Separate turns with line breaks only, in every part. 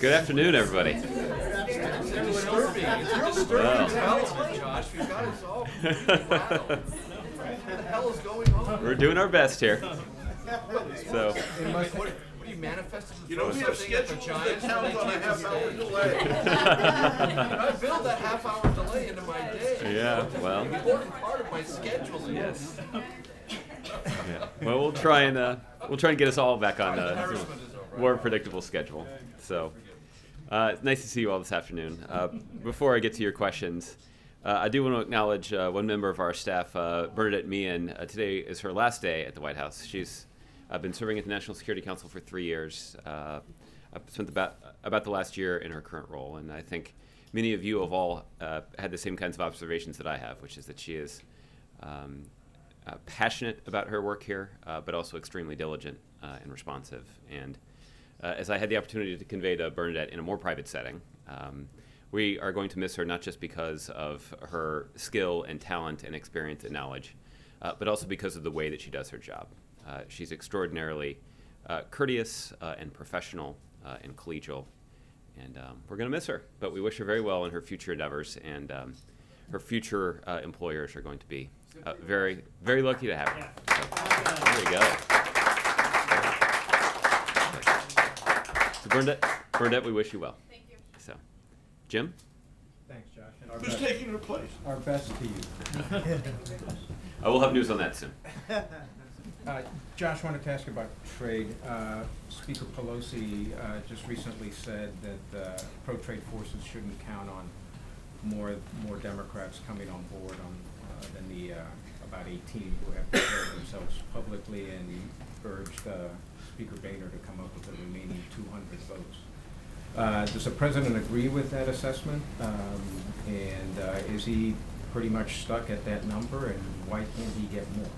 Good afternoon, everybody.
It's disturbing. It's disturbing development, Josh. We've got us all completely rattled. What the hell is going on?
We're doing our best here. So.
What are you manifesting?
You know, we have schedules that count on a half-hour delay.
I build that half-hour delay into my day.
Yeah, well.
It's an important part of my scheduling.
Yes. Yeah. Well, we'll try and get us all back on a more predictable schedule. So, it's nice to see you all this afternoon. Before I get to your questions, I do want to acknowledge one member of our staff, Bernadette Meehan. Today is her last day at the White House. She's been serving at the National Security Council for 3 years. I've spent about the last year in her current role, and I think many of you have all had the same kinds of observations that I have, which is that she is passionate about her work here, but also extremely diligent and responsive. And as I had the opportunity to convey to Bernadette in a more private setting, we are going to miss her not just because of her skill and talent and experience and knowledge, but also because of the way that she does her job. She's extraordinarily courteous and professional and collegial, and we're going to miss her, but we wish her very well in her future endeavors, and her future employers are going to be very, very lucky to have her. So, there you go. So Bernadette, we wish you well.
Thank you.
So, Jim?
Thanks, Josh. And
Who's taking her place?
our best to you.
I will have news on that soon.
Josh, wanted to ask you about trade. Speaker Pelosi just recently said that pro-trade forces shouldn't count on more Democrats coming on board than the about 18 who have declared themselves publicly, and he urged Speaker Boehner to come up with the remaining 200 votes. Does the president agree with that assessment? And is he pretty much stuck at that number, and why can't he get more?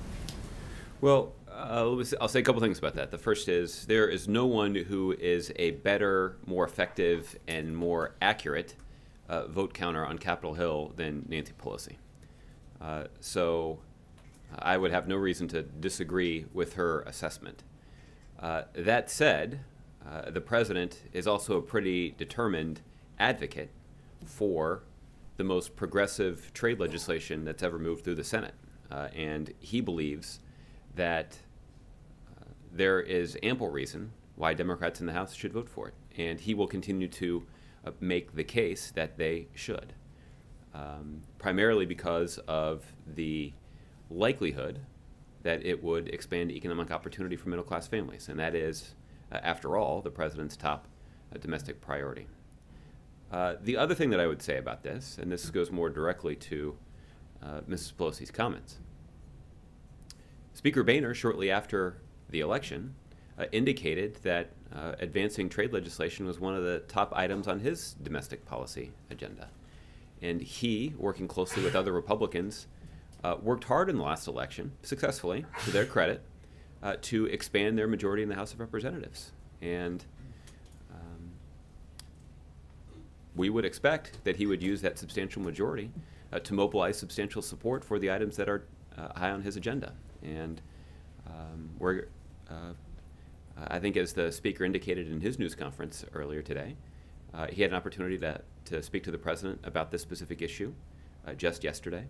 Well, I'll say a couple things about that. The first is there is no one who is a better, more effective, and more accurate vote counter on Capitol Hill than Nancy Pelosi. So I would have no reason to disagree with her assessment. That said, the president is also a pretty determined advocate for the most progressive trade legislation that's ever moved through the Senate. And he believes that there is ample reason why Democrats in the House should vote for it. And he will continue to make the case that they should, primarily because of the likelihood that it would expand economic opportunity for middle-class families. And that is, after all, the president's top domestic priority. The other thing that I would say about this, and this goes more directly to Mrs. Pelosi's comments, Speaker Boehner, shortly after the election, indicated that advancing trade legislation was one of the top items on his domestic policy agenda. And he, working closely with other Republicans, worked hard in the last election, successfully, to their credit, to expand their majority in the House of Representatives. And we would expect that he would use that substantial majority to mobilize substantial support for the items that are high on his agenda. And I think, as the speaker indicated in his news conference earlier today, he had an opportunity to speak to the president about this specific issue just yesterday.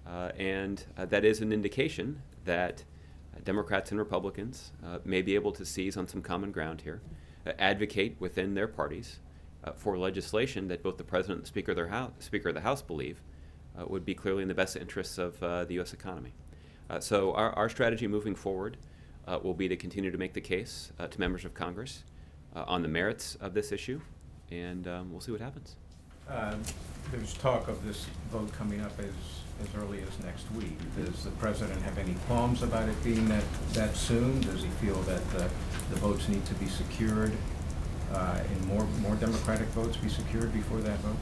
And that is an indication that Democrats and Republicans may be able to seize on some common ground here, advocate within their parties for legislation that both the president and Speaker of the House believe would be clearly in the best interests of the U.S. economy. So our strategy moving forward will be to continue to make the case to members of Congress on the merits of this issue, and we'll see what happens.
There's talk of this vote coming up as early as next week. Does the president have any qualms about it being that soon? Does he feel that the votes need to be secured and more Democratic votes be secured before that vote?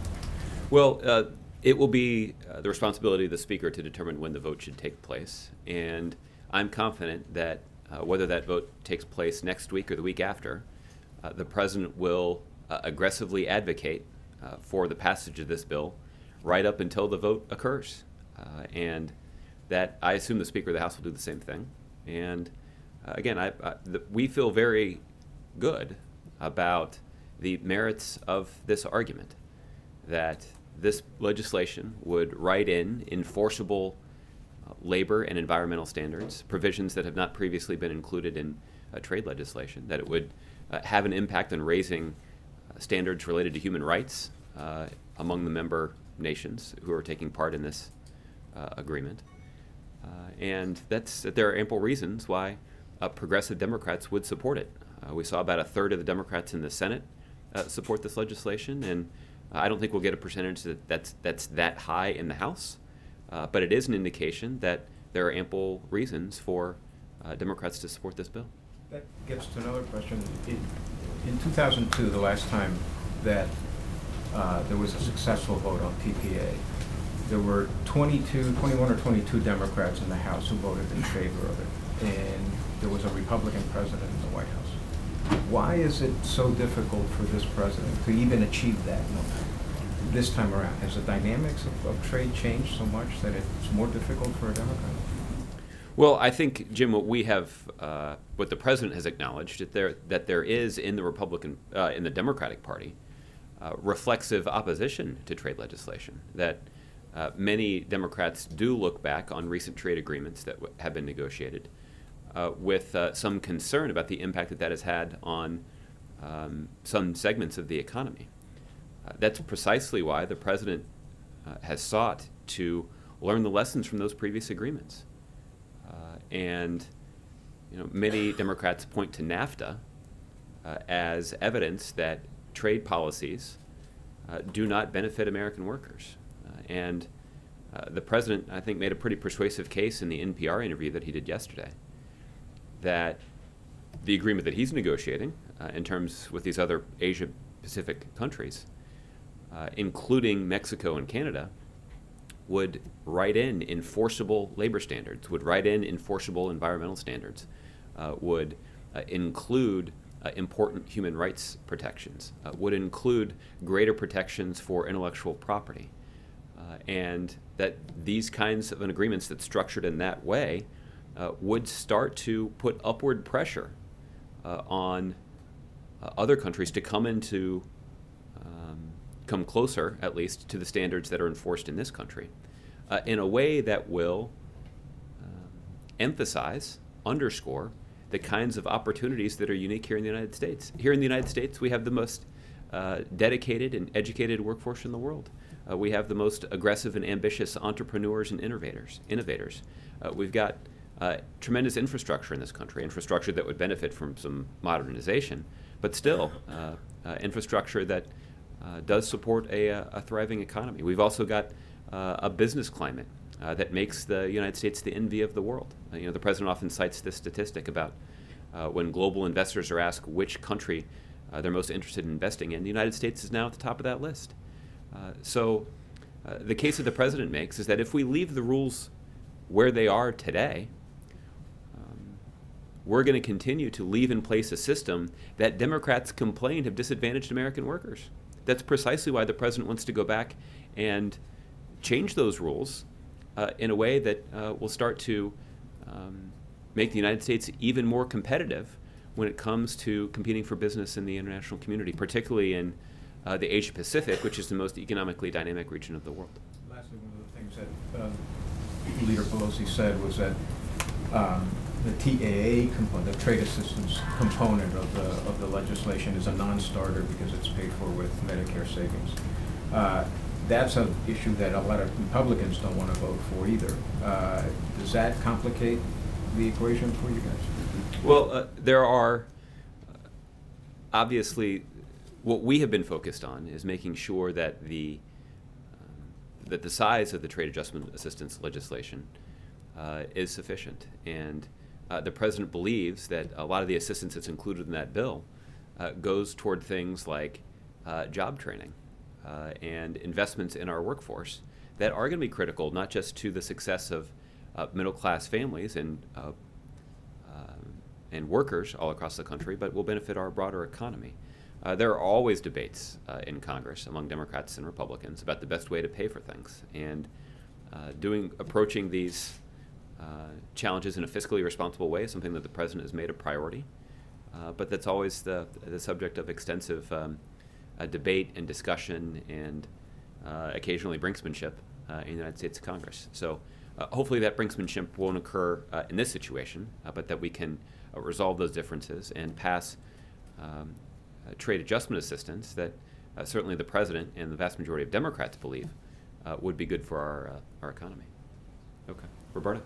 Well, it will be the responsibility of the Speaker to determine when the vote should take place, and I'm confident that whether that vote takes place next week or the week after, the President will aggressively advocate for the passage of this bill right up until the vote occurs. And that, I assume the Speaker of the House will do the same thing. And again, we feel very good about the merits of this argument, that this legislation would write in enforceable labor and environmental standards, provisions that have not previously been included in trade legislation, that it would have an impact on raising standards related to human rights among the member nations who are taking part in this agreement. And that there are ample reasons why progressive Democrats would support it. We saw about a third of the Democrats in the Senate support this legislation, and I don't think we'll get a percentage that's that high in the House, but it is an indication that there are ample reasons for Democrats to support this bill.
That gets to another question. In 2002, the last time that there was a successful vote on TPA, there were 21 or 22 Democrats in the House who voted in favor of it, and there was a Republican president in the White House. Why is it so difficult for this president to even achieve that this time around? Has the dynamics of trade changed so much that it's more difficult for a Democrat?
Well, I think, Jim, what we have, what the president has acknowledged, that there is in the in the Democratic Party, reflexive opposition to trade legislation. That many Democrats do look back on recent trade agreements that have been negotiated with some concern about the impact that has had on some segments of the economy. That's precisely why the president has sought to learn the lessons from those previous agreements. And many Democrats point to NAFTA as evidence that trade policies do not benefit American workers. And the president, I think, made a pretty persuasive case in the NPR interview that he did yesterday that the agreement that he's negotiating in terms with these other Asia-Pacific countries, including Mexico and Canada, would write in enforceable labor standards, would write in enforceable environmental standards, would include important human rights protections, would include greater protections for intellectual property, and that these kinds of agreements that's structured in that way would start to put upward pressure on other countries to come closer, at least, to the standards that are enforced in this country, in a way that will underscore the kinds of opportunities that are unique here in the United States. Here in the United States, we have the most dedicated and educated workforce in the world. We have the most aggressive and ambitious entrepreneurs and innovators. We've got tremendous infrastructure in this country, infrastructure that would benefit from some modernization, but still infrastructure that does support a thriving economy. We've also got a business climate that makes the United States the envy of the world. The president often cites this statistic about when global investors are asked which country they're most interested in investing in, the United States is now at the top of that list. So the case that the president makes is that if we leave the rules where they are today, we're going to continue to leave in place a system that Democrats complain have disadvantaged American workers. That's precisely why the president wants to go back and change those rules in a way that will start to make the United States even more competitive when it comes to competing for business in the international community, particularly in the Asia Pacific, which is the most economically dynamic region of the world.
Lastly, one of the things that Leader Pelosi said was that the TAA component, the trade assistance component of the legislation, is a non-starter because it's paid for with Medicare savings. That's an issue that a lot of Republicans don't want to vote for either. Does that complicate the equation for you guys?
Well, there are obviously what we have been focused on is making sure that the size of the trade adjustment assistance legislation is sufficient, and the president believes that a lot of the assistance that's included in that bill goes toward things like job training and investments in our workforce that are going to be critical not just to the success of middle-class families and workers all across the country, but will benefit our broader economy. There are always debates in Congress among Democrats and Republicans about the best way to pay for things, and approaching these challenges in a fiscally responsible way is something that the president has made a priority. but that's always the subject of extensive debate and discussion and occasionally brinksmanship in the United States Congress. So hopefully that brinksmanship won't occur in this situation, but that we can resolve those differences and pass trade adjustment assistance that certainly the President and the vast majority of Democrats believe would be good for our economy. Okay. Roberta?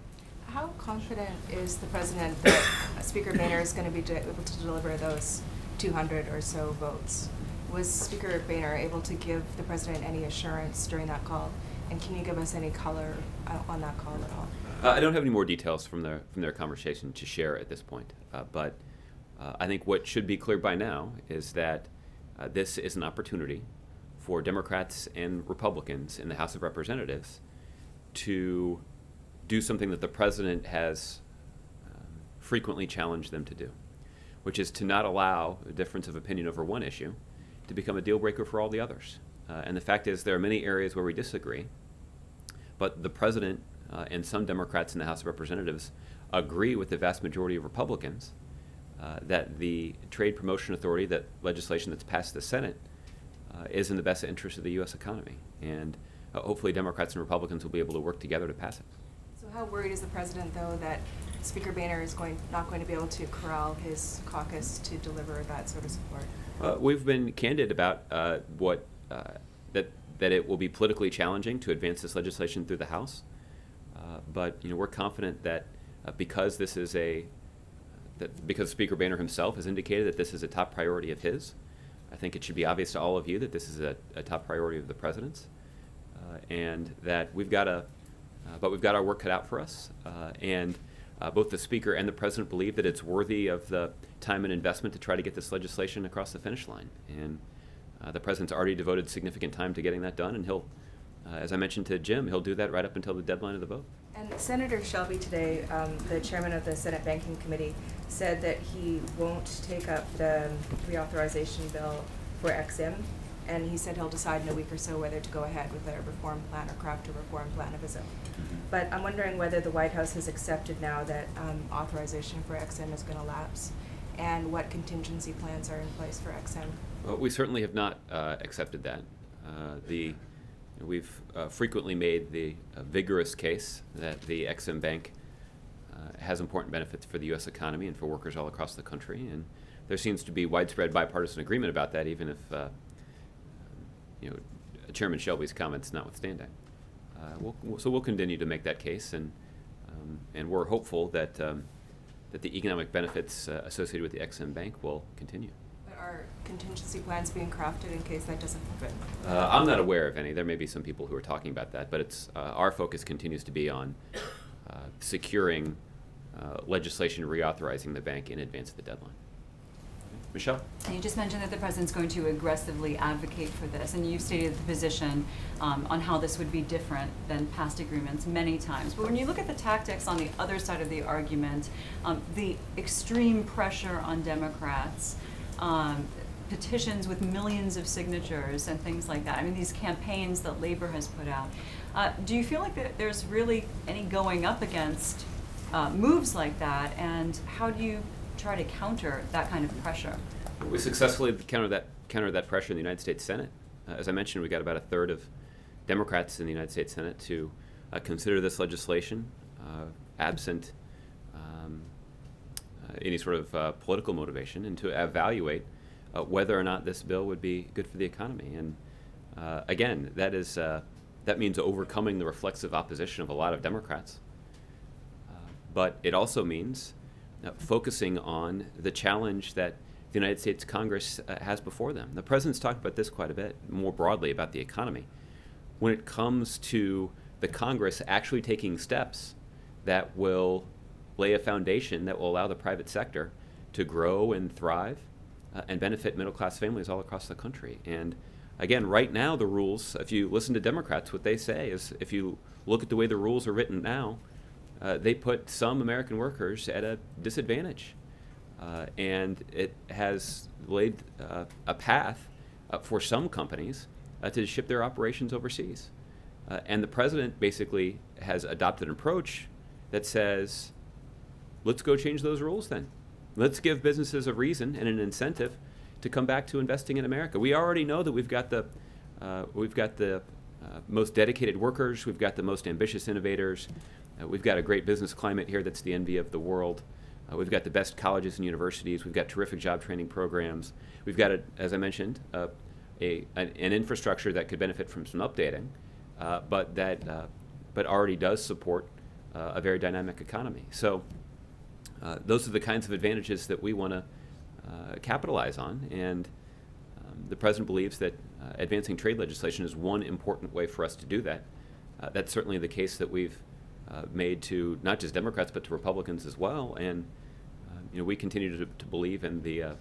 How confident is the President that Speaker Boehner is going to be able to deliver those 200 or so votes? Was Speaker Boehner able to give the President any assurance during that call? And can you give us any color on that call at all?
I don't have any more details from their conversation to share at this point, but I think what should be clear by now is that this is an opportunity for Democrats and Republicans in the House of Representatives to do something that the President has frequently challenged them to do, which is to not allow a difference of opinion over one issue to become a deal breaker for all the others. And the fact is there are many areas where we disagree, but the President and some Democrats in the House of Representatives agree with the vast majority of Republicans that the Trade Promotion Authority, that legislation that's passed the Senate, is in the best interest of the U.S. economy. And hopefully Democrats and Republicans will be able to work together to pass it.
So how worried is the President, though, that Speaker Boehner is not going to be able to corral his caucus to deliver that sort of support?
We've been candid about that it will be politically challenging to advance this legislation through the House. But we're confident that because this is because Speaker Boehner himself has indicated that this is a top priority of his, I think it should be obvious to all of you that this is a top priority of the President's, and that we've got our work cut out for us. And both the Speaker and the President believe that it's worthy of the time and investment to try to get this legislation across the finish line. And the President's already devoted significant time to getting that done, and he'll, as I mentioned to Jim, he'll do that right up until the deadline of the vote.
And Senator Shelby today, the chairman of the Senate Banking Committee, said that he won't take up the reauthorization bill for EXIM, and he said he'll decide in a week or so whether to go ahead with a reform plan or craft a reform plan of his own. But I'm wondering whether the White House has accepted now that authorization for EXIM is going to lapse, and what contingency plans are in place for EXIM.
Well, we certainly have not accepted that. We've frequently made the vigorous case that the EXIM Bank has important benefits for the U.S. economy and for workers all across the country, and there seems to be widespread bipartisan agreement about that, even if Chairman Shelby's comments notwithstanding. So we'll continue to make that case, and we're hopeful that the economic benefits associated with the EXIM Bank will continue.
But are contingency plans being crafted in case that doesn't happen?
I'm not aware of any. There may be some people who are talking about that, but it's our focus continues to be on securing legislation reauthorizing the bank in advance of the deadline. Michelle?
And you just mentioned that the President's going to aggressively advocate for this, and you've stated the position on how this would be different than past agreements many times. But when you look at the tactics on the other side of the argument, the extreme pressure on Democrats, petitions with millions of signatures and things like that, I mean, these campaigns that Labor has put out, do you feel like there's really any going up against moves like that, and how do you try to counter that kind of pressure?
We successfully countered that pressure in the United States Senate. As I mentioned, we got about a third of Democrats in the United States Senate to consider this legislation absent any sort of political motivation, and to evaluate whether or not this bill would be good for the economy. And again, that means overcoming the reflexive opposition of a lot of Democrats. But it also means focusing on the challenge that the United States Congress has before them. The President's talked about this quite a bit, more broadly about the economy. When it comes to the Congress actually taking steps that will lay a foundation that will allow the private sector to grow and thrive and benefit middle-class families all across the country. And again, right now the rules, if you listen to Democrats, what they say is, if you look at the way the rules are written now, they put some American workers at a disadvantage. And it has laid a path for some companies to ship their operations overseas. And the President basically has adopted an approach that says, let's go change those rules then. let's give businesses a reason and an incentive to come back to investing in America. We already know that we've got the most dedicated workers, we've got the most ambitious innovators, we've got a great business climate here that's the envy of the world. We've got the best colleges and universities, we've got terrific job training programs, we've got, as I mentioned, an infrastructure that could benefit from some updating, but already does support a very dynamic economy. So those are the kinds of advantages that we want to capitalize on, and the President believes that advancing trade legislation is one important way for us to do that. That's certainly the case that we've made to not just Democrats but to Republicans as well, and we continue to believe in the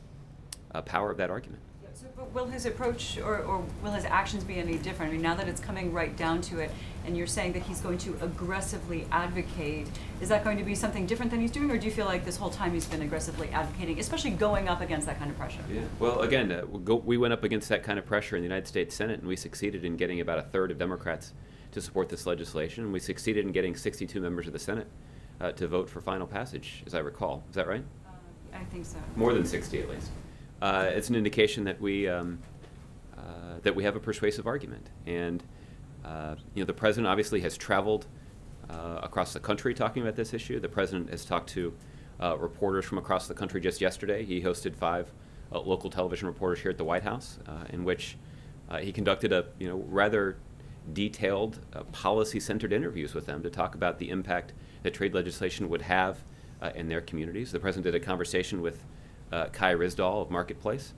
power of that argument.
So, but will his approach or will his actions be any different? I mean, now that it's coming right down to it, and you're saying that he's going to aggressively advocate, is that going to be something different than he's doing, or do you feel like this whole time he's been aggressively advocating, especially going up against that kind of pressure?
Yeah. Well, again, we went up against that kind of pressure in the United States Senate, and we succeeded in getting about a third of Democrats to support this legislation, and we succeeded in getting 62 members of the Senate to vote for final passage, as I recall. Is that right?
I think so.
More than 60, at least. It's an indication that we have a persuasive argument, and the President obviously has traveled across the country talking about this issue. The President has talked to reporters from across the country just yesterday. He hosted 5 local television reporters here at the White House, in which he conducted a rather detailed policy-centered interviews with them to talk about the impact that trade legislation would have in their communities. The President did a conversation with Kai Risdahl of Marketplace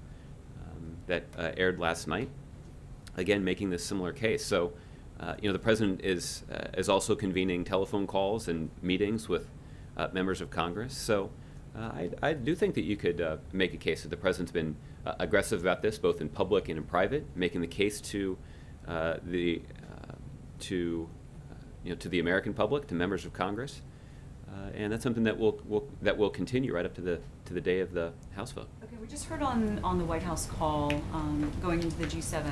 that aired last night, again making this similar case. So the President is also convening telephone calls and meetings with members of Congress. So I do think that you could make a case that the President's been aggressive about this, both in public and in private, making the case to the American public, to members of Congress. And that's something that will continue right up to the day of the House vote.
Okay, we just heard on the White House call going into the G7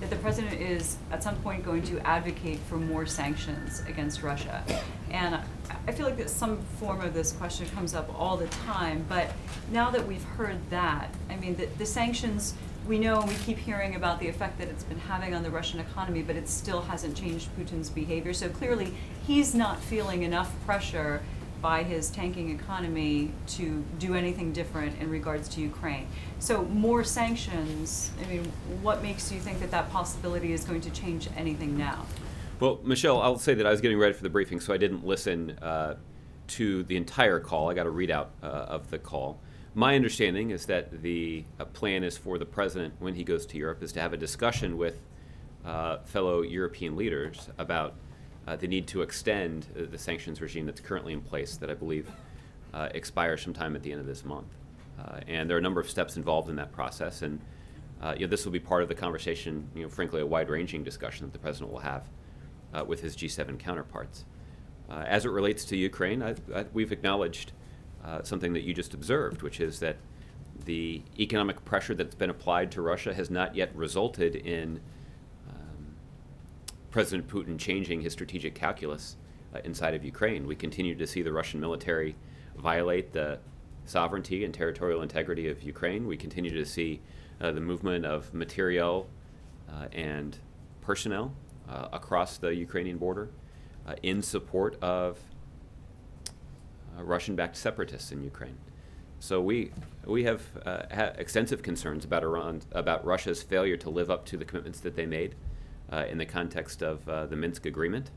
that the President is at some point going to advocate for more sanctions against Russia. And I feel like that some form of this question comes up all the time, but now that we've heard that, I mean, the sanctions, we know and we keep hearing about the effect that it's been having on the Russian economy, but it still hasn't changed Putin's behavior. So clearly he's not feeling enough pressure by his tanking economy to do anything different in regards to Ukraine. So more sanctions, I mean, what makes you think that that possibility is going to change anything now?
Well, Michelle, I'll say that I was getting ready for the briefing, so I didn't listen to the entire call. I got a readout of the call. My understanding is that the plan is for the President, when he goes to Europe, is to have a discussion with fellow European leaders about the need to extend the sanctions regime that's currently in place that I believe expires sometime at the end of this month. And there are a number of steps involved in that process, and this will be part of the conversation, frankly, a wide-ranging discussion that the President will have with his G7 counterparts. As it relates to Ukraine, we've acknowledged something that you just observed, which is that the economic pressure that's been applied to Russia has not yet resulted in President Putin changing his strategic calculus inside of Ukraine. We continue to see the Russian military violate the sovereignty and territorial integrity of Ukraine. We continue to see the movement of materiel and personnel across the Ukrainian border in support of Russian-backed separatists in Ukraine. So we have extensive concerns about Russia's failure to live up to the commitments that they made in the context of the Minsk agreement.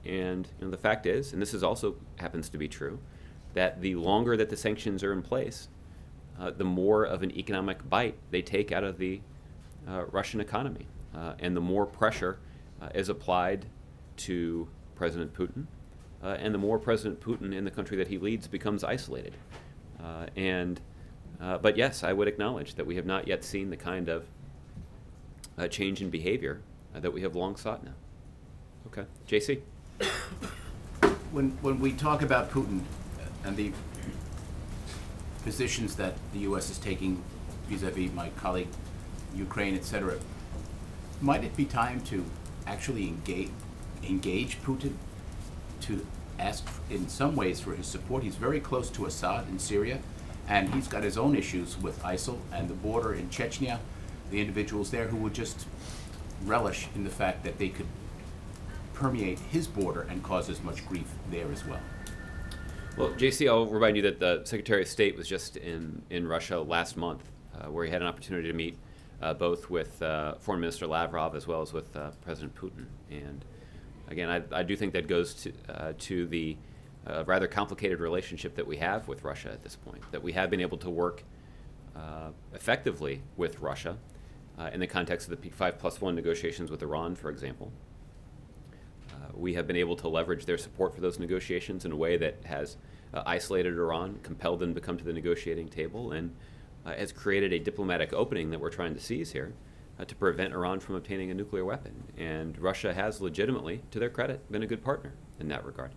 And the fact is, and this is also happens to be true, that the longer that the sanctions are in place, the more of an economic bite they take out of the Russian economy, and the more pressure is applied to President Putin, and the more President Putin in the country that he leads becomes isolated. But yes, I would acknowledge that we have not yet seen the kind of change in behavior that we have long sought now. Okay, JC?
When we talk about Putin and the positions that the U.S. is taking vis-a-vis my colleague, Ukraine, etc., might it be time to actually engage Putin to ask in some ways for his support? He's very close to Assad in Syria, And he's got his own issues with ISIL and the border in Chechnya, the individuals there who would just relish in the fact that they could permeate his border and cause as much grief there as well.
Well, JC, I'll remind you that the Secretary of State was just in Russia last month, where he had an opportunity to meet both with Foreign Minister Lavrov as well as with President Putin. And again, I do think that goes to the rather complicated relationship that we have with Russia at this point, that we have been able to work effectively with Russia in the context of the P5+1 negotiations with Iran, for example. We have been able to leverage their support for those negotiations in a way that has isolated Iran, compelled them to come to the negotiating table, and has created a diplomatic opening that we're trying to seize here to prevent Iran from obtaining a nuclear weapon. And Russia has legitimately, to their credit, been a good partner in that regard.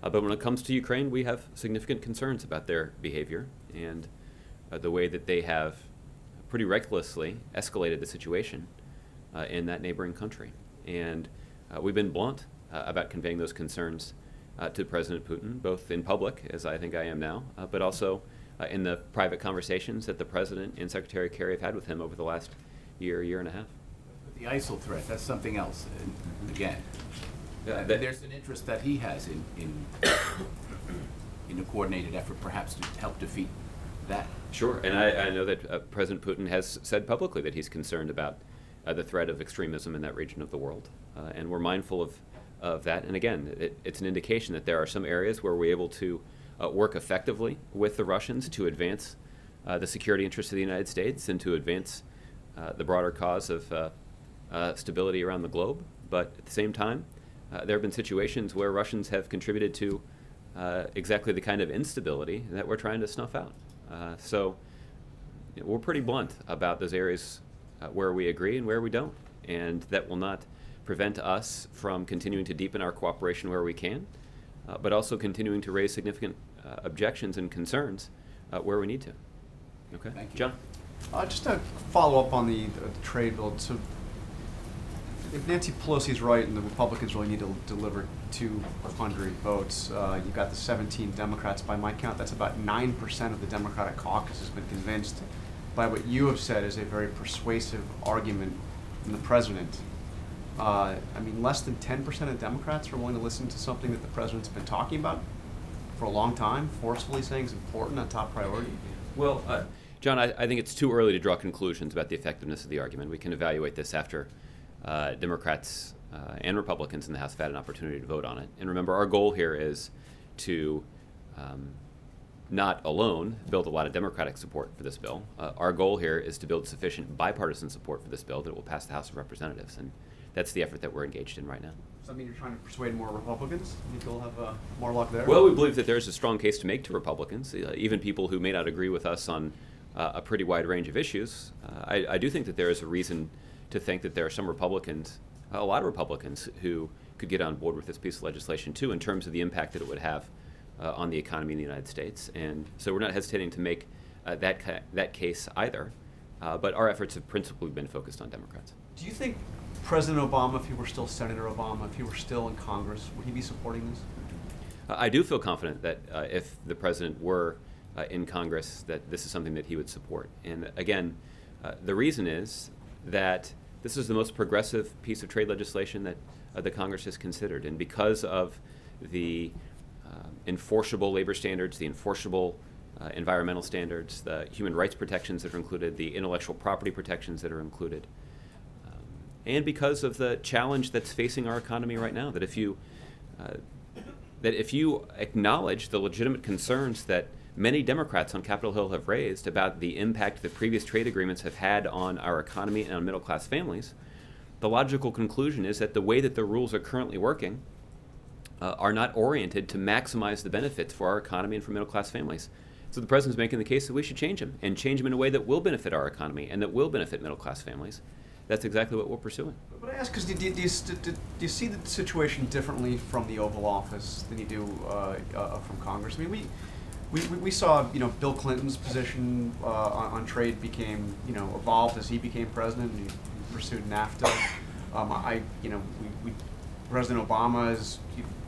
But when it comes to Ukraine, we have significant concerns about their behavior and the way that they have pretty recklessly escalated the situation in that neighboring country. And we've been blunt about conveying those concerns to President Putin, both in public, as I think I am now, but also in the private conversations that the President and Secretary Kerry have had with him over the last year and a half.
The ISIL threat, that's something else. And again, there's an interest that he has in a coordinated effort perhaps to help defeat that.
Sure, and I know that President Putin has said publicly that he's concerned about the threat of extremism in that region of the world. And we're mindful of that. And again, it's an indication that there are some areas where we're able to work effectively with the Russians to advance the security interests of the United States and to advance the broader cause of stability around the globe. But at the same time, there have been situations where Russians have contributed to exactly the kind of instability that we're trying to snuff out. So we're pretty blunt about those areas where we agree and where we don't. And that will not prevent us from continuing to deepen our cooperation where we can, but also continuing to raise significant objections and concerns where we need to. Okay,
Thank you.
John?
Just to follow up on the trade bill, so if Nancy Pelosi's right and the Republicans really need to deliver 200 votes, you've got the 17 Democrats. By my count, that's about 9% of the Democratic caucus has been convinced by what you have said is a very persuasive argument from the president. I mean, less than 10% of Democrats are willing to listen to something that the president's been talking about for a long time, forcefully saying it's important, a top priority.
Well, John, I think it's too early to draw conclusions about the effectiveness of the argument. We can evaluate this after Democrats and Republicans in the House have had an opportunity to vote on it. And remember, our goal here is to not alone build a lot of Democratic support for this bill. Our goal here is to build sufficient bipartisan support for this bill that it will pass the House of Representatives. And that's the effort that we're engaged in right now.
Does that mean you're trying to persuade more Republicans? You think you'll have more luck there?
Well, we believe that there's a strong case to make to Republicans, even people who may not agree with us on a pretty wide range of issues. I do think that there is a reason to think that there are some Republicans, a lot of Republicans, who could get on board with this piece of legislation too, in terms of the impact that it would have on the economy in the United States. And so we're not hesitating to make that case either. But our efforts have principally been focused on Democrats.
Do you think President Obama, if he were still Senator Obama, if he were still in Congress, would he be supporting this?
I do feel confident that if the president were in Congress, that this is something that he would support. And again, the reason is that this is the most progressive piece of trade legislation that the Congress has considered. And because of the enforceable labor standards, the enforceable environmental standards, the human rights protections that are included, the intellectual property protections that are included, and because of the challenge that's facing our economy right now, that if you acknowledge the legitimate concerns that many Democrats on Capitol Hill have raised about the impact that previous trade agreements have had on our economy and on middle-class families, the logical conclusion is that the way that the rules are currently working are not oriented to maximize the benefits for our economy and for middle-class families. So the president's making the case that we should change them, and change them in a way that will benefit our economy and that will benefit middle-class families. That's exactly what we're pursuing.
But I ask because do you see the situation differently from the Oval Office than you do from Congress? I mean, we saw Bill Clinton's position on trade became evolved as he became president and he pursued NAFTA. We President Obama is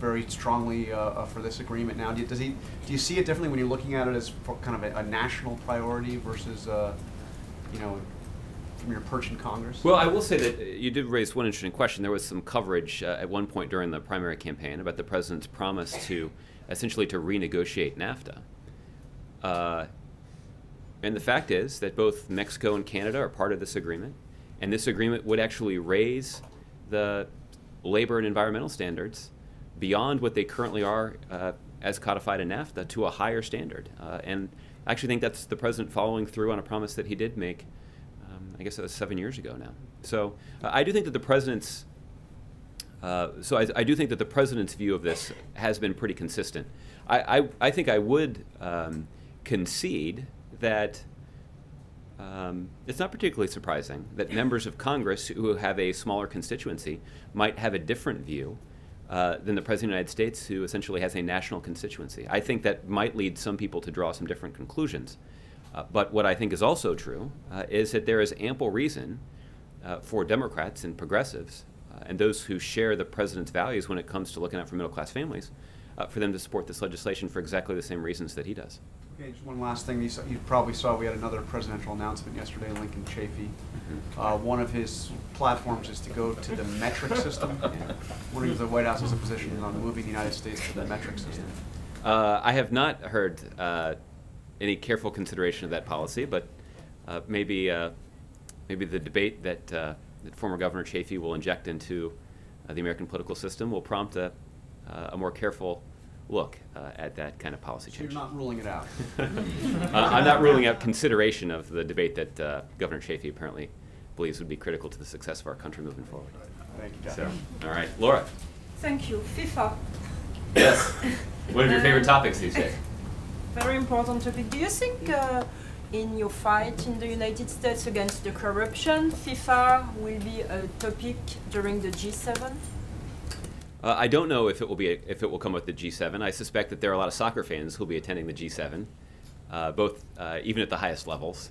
very strongly for this agreement now. Do you see it differently when you're looking at it as kind of a national priority versus, you know, from your perch in Congress?
Well, I will say that you did raise one interesting question. There was some coverage at one point during the primary campaign about the president's promise to essentially to renegotiate NAFTA. And the fact is that both Mexico and Canada are part of this agreement, and this agreement would actually raise the labor and environmental standards beyond what they currently are as codified in NAFTA to a higher standard. And I actually think that's the president following through on a promise that he did make, I guess that was 7 years ago now. So I do think that the president's I do think that the president's view of this has been pretty consistent. I think I would concede that it's not particularly surprising that members of Congress who have a smaller constituency might have a different view than the President of the United States, who essentially has a national constituency. I think that might lead some people to draw some different conclusions. But what I think is also true is that there is ample reason for Democrats and progressives and those who share the president's values when it comes to looking out for middle-class families for them to support this legislation for exactly the same reasons that he does.
Okay, just one last thing. You probably saw we had another presidential announcement yesterday, Lincoln Chafee. One of his platforms is to go to the metric system. Wondering if the White House has a position on moving the United States to the metric system.
I have not heard any careful consideration of that policy, but maybe the debate that former Governor Chafee will inject into the American political system will prompt a more careful look at that kind of policy change.
So you're not ruling it out?
I'm not ruling out consideration of the debate that Governor Chafee apparently believes would be critical to the success of our country moving forward.
Thank you,
So, all right, Laura.
Thank you. FIFA.
Yes. One of your favorite topics these days?
Very important topic. Do you think in your fight in the United States against the corruption, FIFA will be a topic during the G7?
I don't know if it will come with the G7. I suspect that there are a lot of soccer fans who will be attending the G7, both even at the highest levels.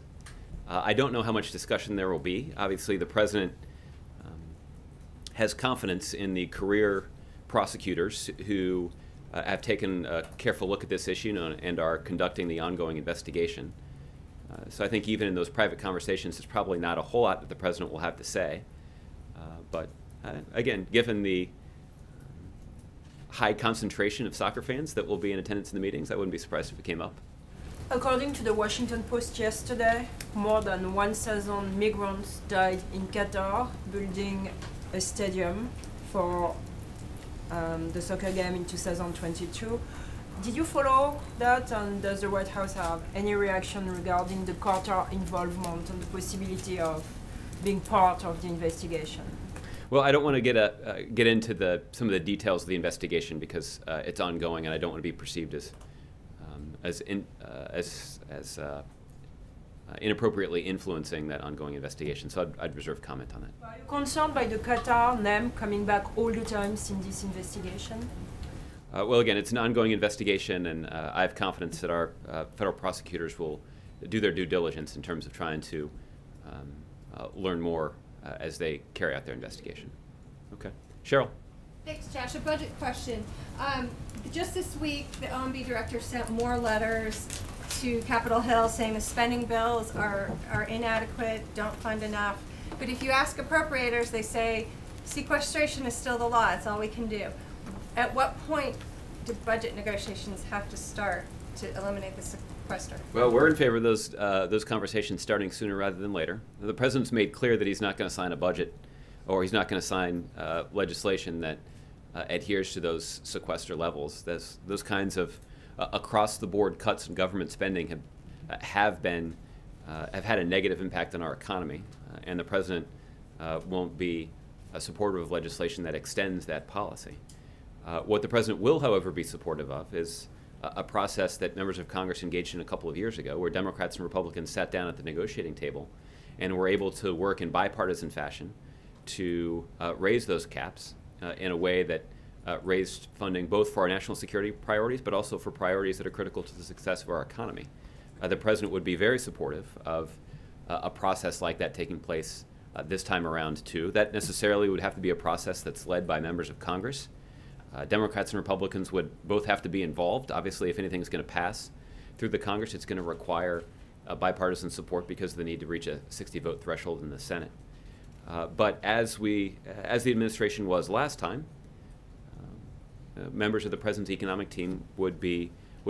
I don't know how much discussion there will be. Obviously, the president has confidence in the career prosecutors who have taken a careful look at this issue and are conducting the ongoing investigation. So I think even in those private conversations, there's probably not a whole lot that the president will have to say. But again, given the high concentration of soccer fans that will be in attendance in the meetings, I wouldn't be surprised if it came up.
According to the Washington Post yesterday, more than 1,000 migrants died in Qatar building a stadium for the soccer game in 2022. Did you follow that, and does the White House have any reaction regarding the Qatar involvement and the possibility of being part of the investigation?
Well, I don't want to get into some of the details of the investigation because it's ongoing, and I don't want to be perceived as inappropriately influencing that ongoing investigation. So I'd reserve comment on that.
Are you concerned by the Qatar name coming back all the times in this investigation?
Well, again, it's an ongoing investigation, and I have confidence that our federal prosecutors will do their due diligence in terms of trying to learn more as they carry out their investigation. Okay. Cheryl.
Thanks, Josh. A budget question. Just this week, the OMB director sent more letters to Capitol Hill saying the spending bills are inadequate, don't fund enough. But if you ask appropriators, they say sequestration is still the law. It's all we can do. At what point do budget negotiations have to start to eliminate the sequester?
Well, we're in favor of those conversations starting sooner rather than later. The president's made clear that he's not going to sign a budget, or he's not going to sign legislation that adheres to those sequester levels. Those kinds of across-the-board cuts in government spending have had a negative impact on our economy, and the president won't be supportive of legislation that extends that policy. What the president will, however, be supportive of is a process that members of Congress engaged in a couple of years ago, where Democrats and Republicans sat down at the negotiating table and were able to work in bipartisan fashion to raise those caps in a way that raised funding both for our national security priorities, but also for priorities that are critical to the success of our economy. The president would be very supportive of a process like that taking place this time around too. That necessarily would have to be a process that's led by members of Congress. Democrats and Republicans would both have to be involved. Obviously, if anything is going to pass through the Congress, it's going to require bipartisan support because of the need to reach a 60-vote threshold in the Senate. But as the administration was last time, members of the president's economic team would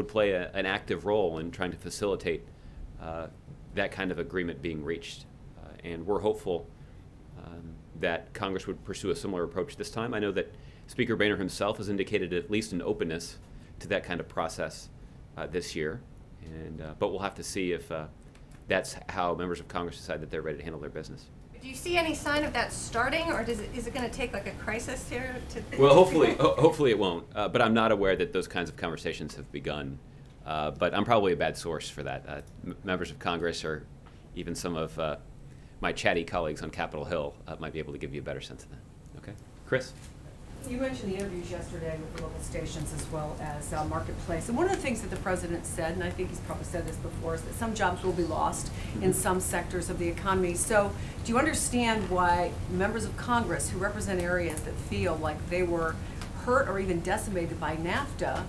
play an active role in trying to facilitate that kind of agreement being reached. And we're hopeful that Congress would pursue a similar approach this time. I know that Speaker Boehner himself has indicated at least an openness to that kind of process this year. But we'll have to see if that's how members of Congress decide that they're ready to handle their business.
Do you see any sign of that starting, or is it going to take like a crisis here to?
Well, hopefully it won't. But I'm not aware that those kinds of conversations have begun. But I'm probably a bad source for that. Members of Congress or even some of my chatty colleagues on Capitol Hill might be able to give you a better sense of that. Okay, Chris.
You mentioned the interviews yesterday with the local stations as well as Marketplace. And one of the things that the president said, and I think he's probably said this before, is that some jobs will be lost in some sectors of the economy. So do you understand why members of Congress who represent areas that feel like they were hurt or even decimated by NAFTA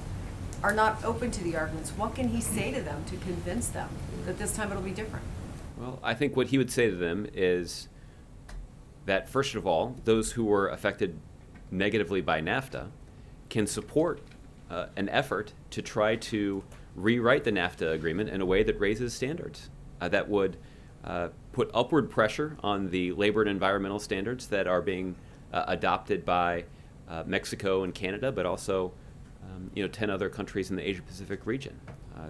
are not open to the arguments? What can he say to them to convince them that this time it'll be different?
Well, I think what he would say to them is that, first of all, those who were affected negatively by NAFTA can support an effort to try to rewrite the NAFTA agreement in a way that raises standards, that would put upward pressure on the labor and environmental standards that are being adopted by Mexico and Canada, but also 10 other countries in the Asia-Pacific region.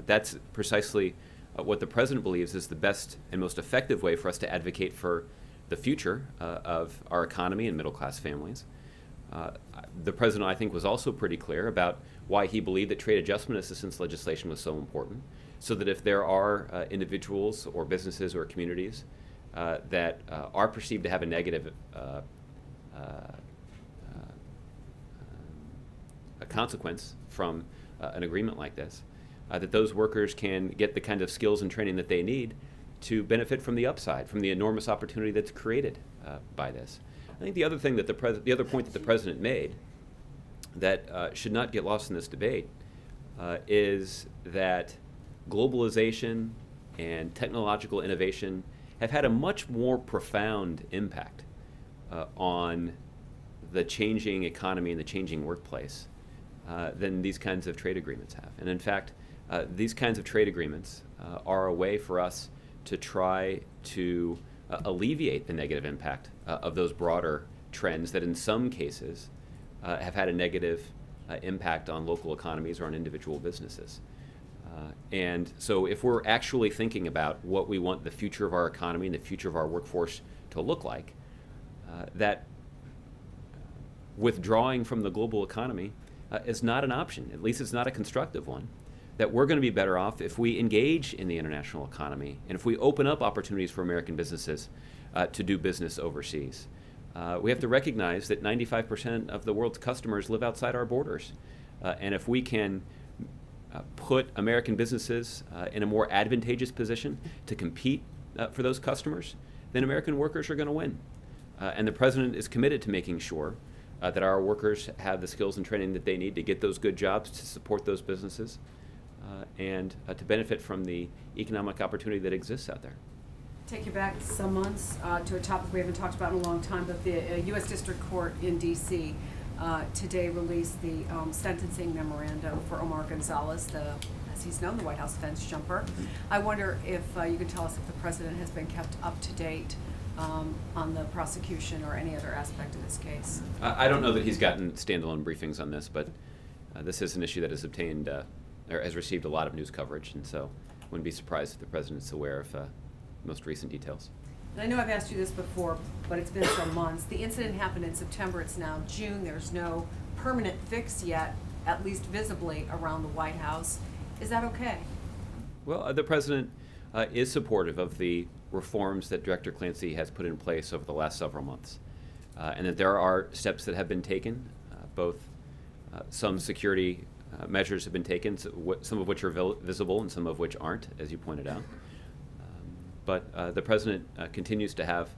That's precisely what the president believes is the best and most effective way for us to advocate for the future of our economy and middle-class families. The president, I think, was also pretty clear about why he believed that trade adjustment assistance legislation was so important, so that if there are individuals or businesses or communities that are perceived to have a negative a consequence from an agreement like this, that those workers can get the kind of skills and training that they need to benefit from the upside, from the enormous opportunity that's created by this. I think the other thing that the other point that the president made that should not get lost in this debate is that globalization and technological innovation have had a much more profound impact on the changing economy and the changing workplace than these kinds of trade agreements have. And in fact, these kinds of trade agreements are a way for us to try to alleviate the negative impact of those broader trends that in some cases have had a negative impact on local economies or on individual businesses. And so if we're actually thinking about what we want the future of our economy and the future of our workforce to look like, that withdrawing from the global economy is not an option, at least it's not a constructive one, that we're going to be better off if we engage in the international economy and if we open up opportunities for American businesses to do business overseas. We have to recognize that 95% of the world's customers live outside our borders. And if we can put American businesses in a more advantageous position to compete for those customers, then American workers are going to win. And the president is committed to making sure that our workers have the skills and training that they need to get those good jobs, to support those businesses, and to benefit from the economic opportunity that exists out there.
Take you back some months to a topic we haven't talked about in a long time, but the U.S. District Court in D.C. Today released the sentencing memorandum for Omar Gonzalez, as he's known, the White House fence jumper. I wonder if you could tell us if the president has been kept up to date on the prosecution or any other aspect of this case.
I don't know that he's gotten standalone briefings on this, but this is an issue that has obtained or has received a lot of news coverage, and so wouldn't be surprised if the president's aware of most recent details.
And I know I've asked you this before, but it's been some months. The incident happened in September. It's now June. There's no permanent fix yet, at least visibly, around the White House. Is that okay?
Well, the president is supportive of the reforms that Director Clancy has put in place over the last several months, and that there are steps that have been taken, both some security measures have been taken, some of which are visible and some of which aren't, as you pointed out. But the president continues to have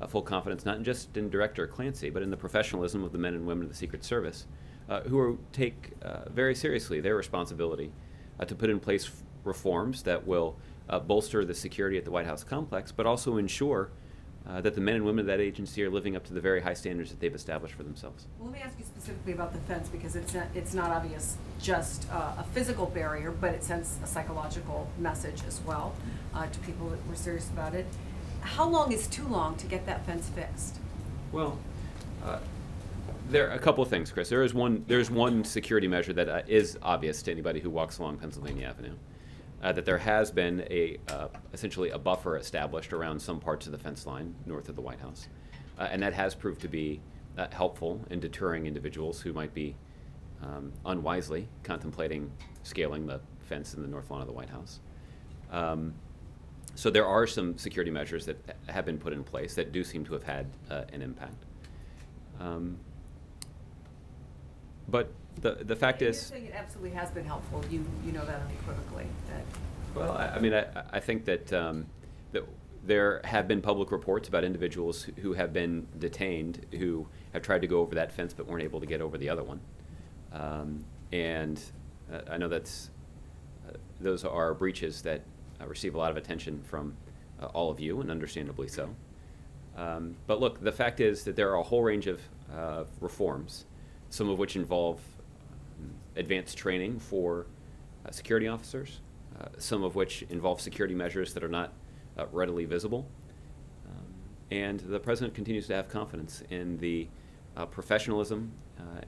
full confidence not just in Director Clancy, but in the professionalism of the men and women of the Secret Service, who take very seriously their responsibility to put in place reforms that will bolster the security at the White House complex, but also ensure that the men and women of that agency are living up to the very high standards that they've established for themselves.
Well, let me ask you specifically about the fence, because it's not obvious just a physical barrier, but it sends a psychological message as well to people that were serious about it. How long is too long to get that fence fixed?
Well, there are a couple of things, Chris. There's one security measure that is obvious to anybody who walks along Pennsylvania Avenue. That there has been essentially a buffer established around some parts of the fence line north of the White House. And that has proved to be helpful in deterring individuals who might be unwisely contemplating scaling the fence in the north lawn of the White House. So there are some security measures that have been put in place that do seem to have had an impact. But the fact is,
you're saying it absolutely has been helpful. You know that unequivocally.
Well, I mean, I think that that there have been public reports about individuals who have been detained who have tried to go over that fence but weren't able to get over the other one, and I know those are breaches that receive a lot of attention from all of you, and understandably so. But look, the fact is that there are a whole range of reforms, some of which involve advanced training for security officers, some of which involve security measures that are not readily visible. And the President continues to have confidence in the professionalism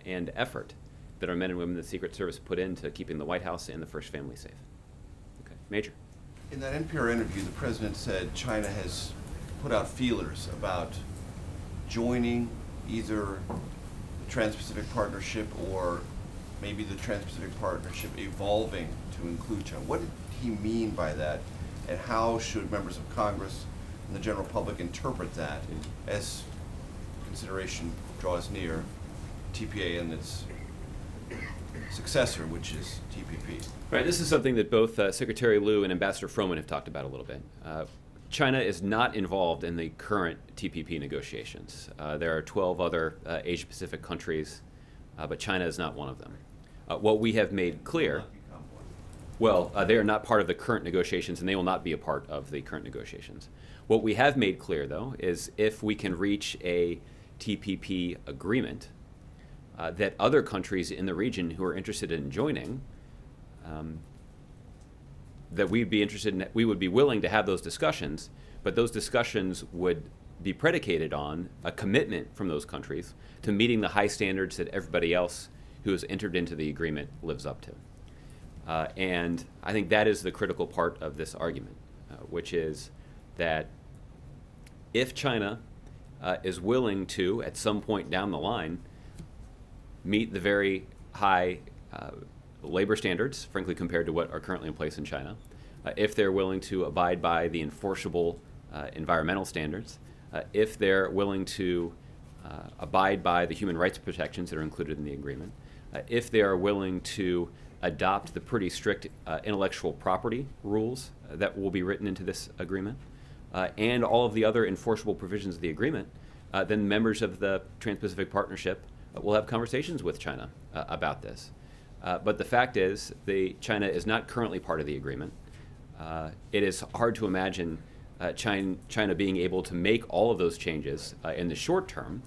and effort that our men and women of the Secret Service put into keeping the White House and the First Family safe. Okay, Major.
In that NPR interview, the President said China has put out feelers about joining either the Trans-Pacific Partnership or maybe the Trans-Pacific Partnership evolving to include China. What did he mean by that, and how should members of Congress and the general public interpret that as consideration draws near TPA and its successor, which is TPP?
Right, this is something that both Secretary Liu and Ambassador Froman have talked about a little bit. China is not involved in the current TPP negotiations. There are 12 other Asia-Pacific countries, but China is not one of them. What we have made clear, well, they are not part of the current negotiations, and they will not be a part of the current negotiations. What we have made clear, though, is if we can reach a TPP agreement, that other countries in the region who are interested in joining, that we'd be interested in, we would be willing to have those discussions, but those discussions would be predicated on a commitment from those countries to meeting the high standards that everybody else who has entered into the agreement lives up to. And I think that is the critical part of this argument, which is that if China is willing to, at some point down the line, meet the very high labor standards, frankly, compared to what are currently in place in China, if they're willing to abide by the enforceable environmental standards, if they're willing to abide by the human rights protections that are included in the agreement, if they are willing to adopt the pretty strict intellectual property rules that will be written into this agreement, and all of the other enforceable provisions of the agreement, then members of the Trans-Pacific Partnership will have conversations with China about this. But the fact is, China is not currently part of the agreement. It is hard to imagine China being able to make all of those changes in the short term.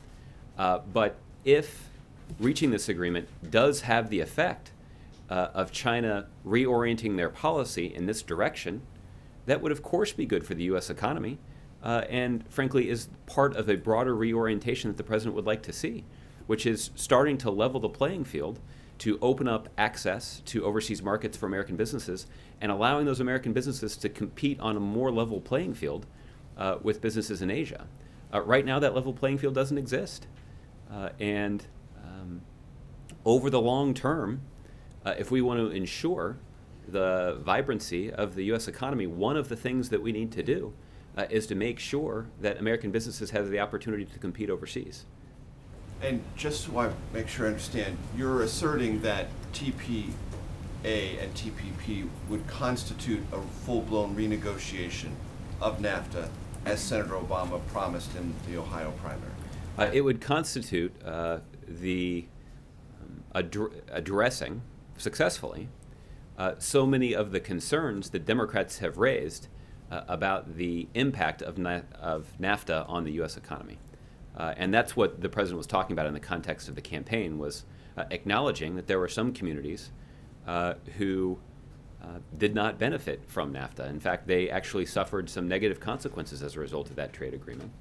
But if reaching this agreement does have the effect of China reorienting their policy in this direction, that would of course be good for the U.S. economy, and frankly is part of a broader reorientation that the President would like to see, which is starting to level the playing field to open up access to overseas markets for American businesses and allowing those American businesses to compete on a more level playing field with businesses in Asia. Right now, that level playing field doesn't exist. And over the long term, if we want to ensure the vibrancy of the U.S. economy, one of the things that we need to do is to make sure that American businesses have the opportunity to compete overseas.
And just so I make sure I understand, you're asserting that TPA and TPP would constitute a full-blown renegotiation of NAFTA as Senator Obama promised in the Ohio primary?
It would constitute addressing successfully so many of the concerns that Democrats have raised about the impact of NAFTA on the U.S. economy. And that's what the president was talking about in the context of the campaign, was acknowledging that there were some communities who did not benefit from NAFTA. In fact, they actually suffered some negative consequences as a result of that trade agreement.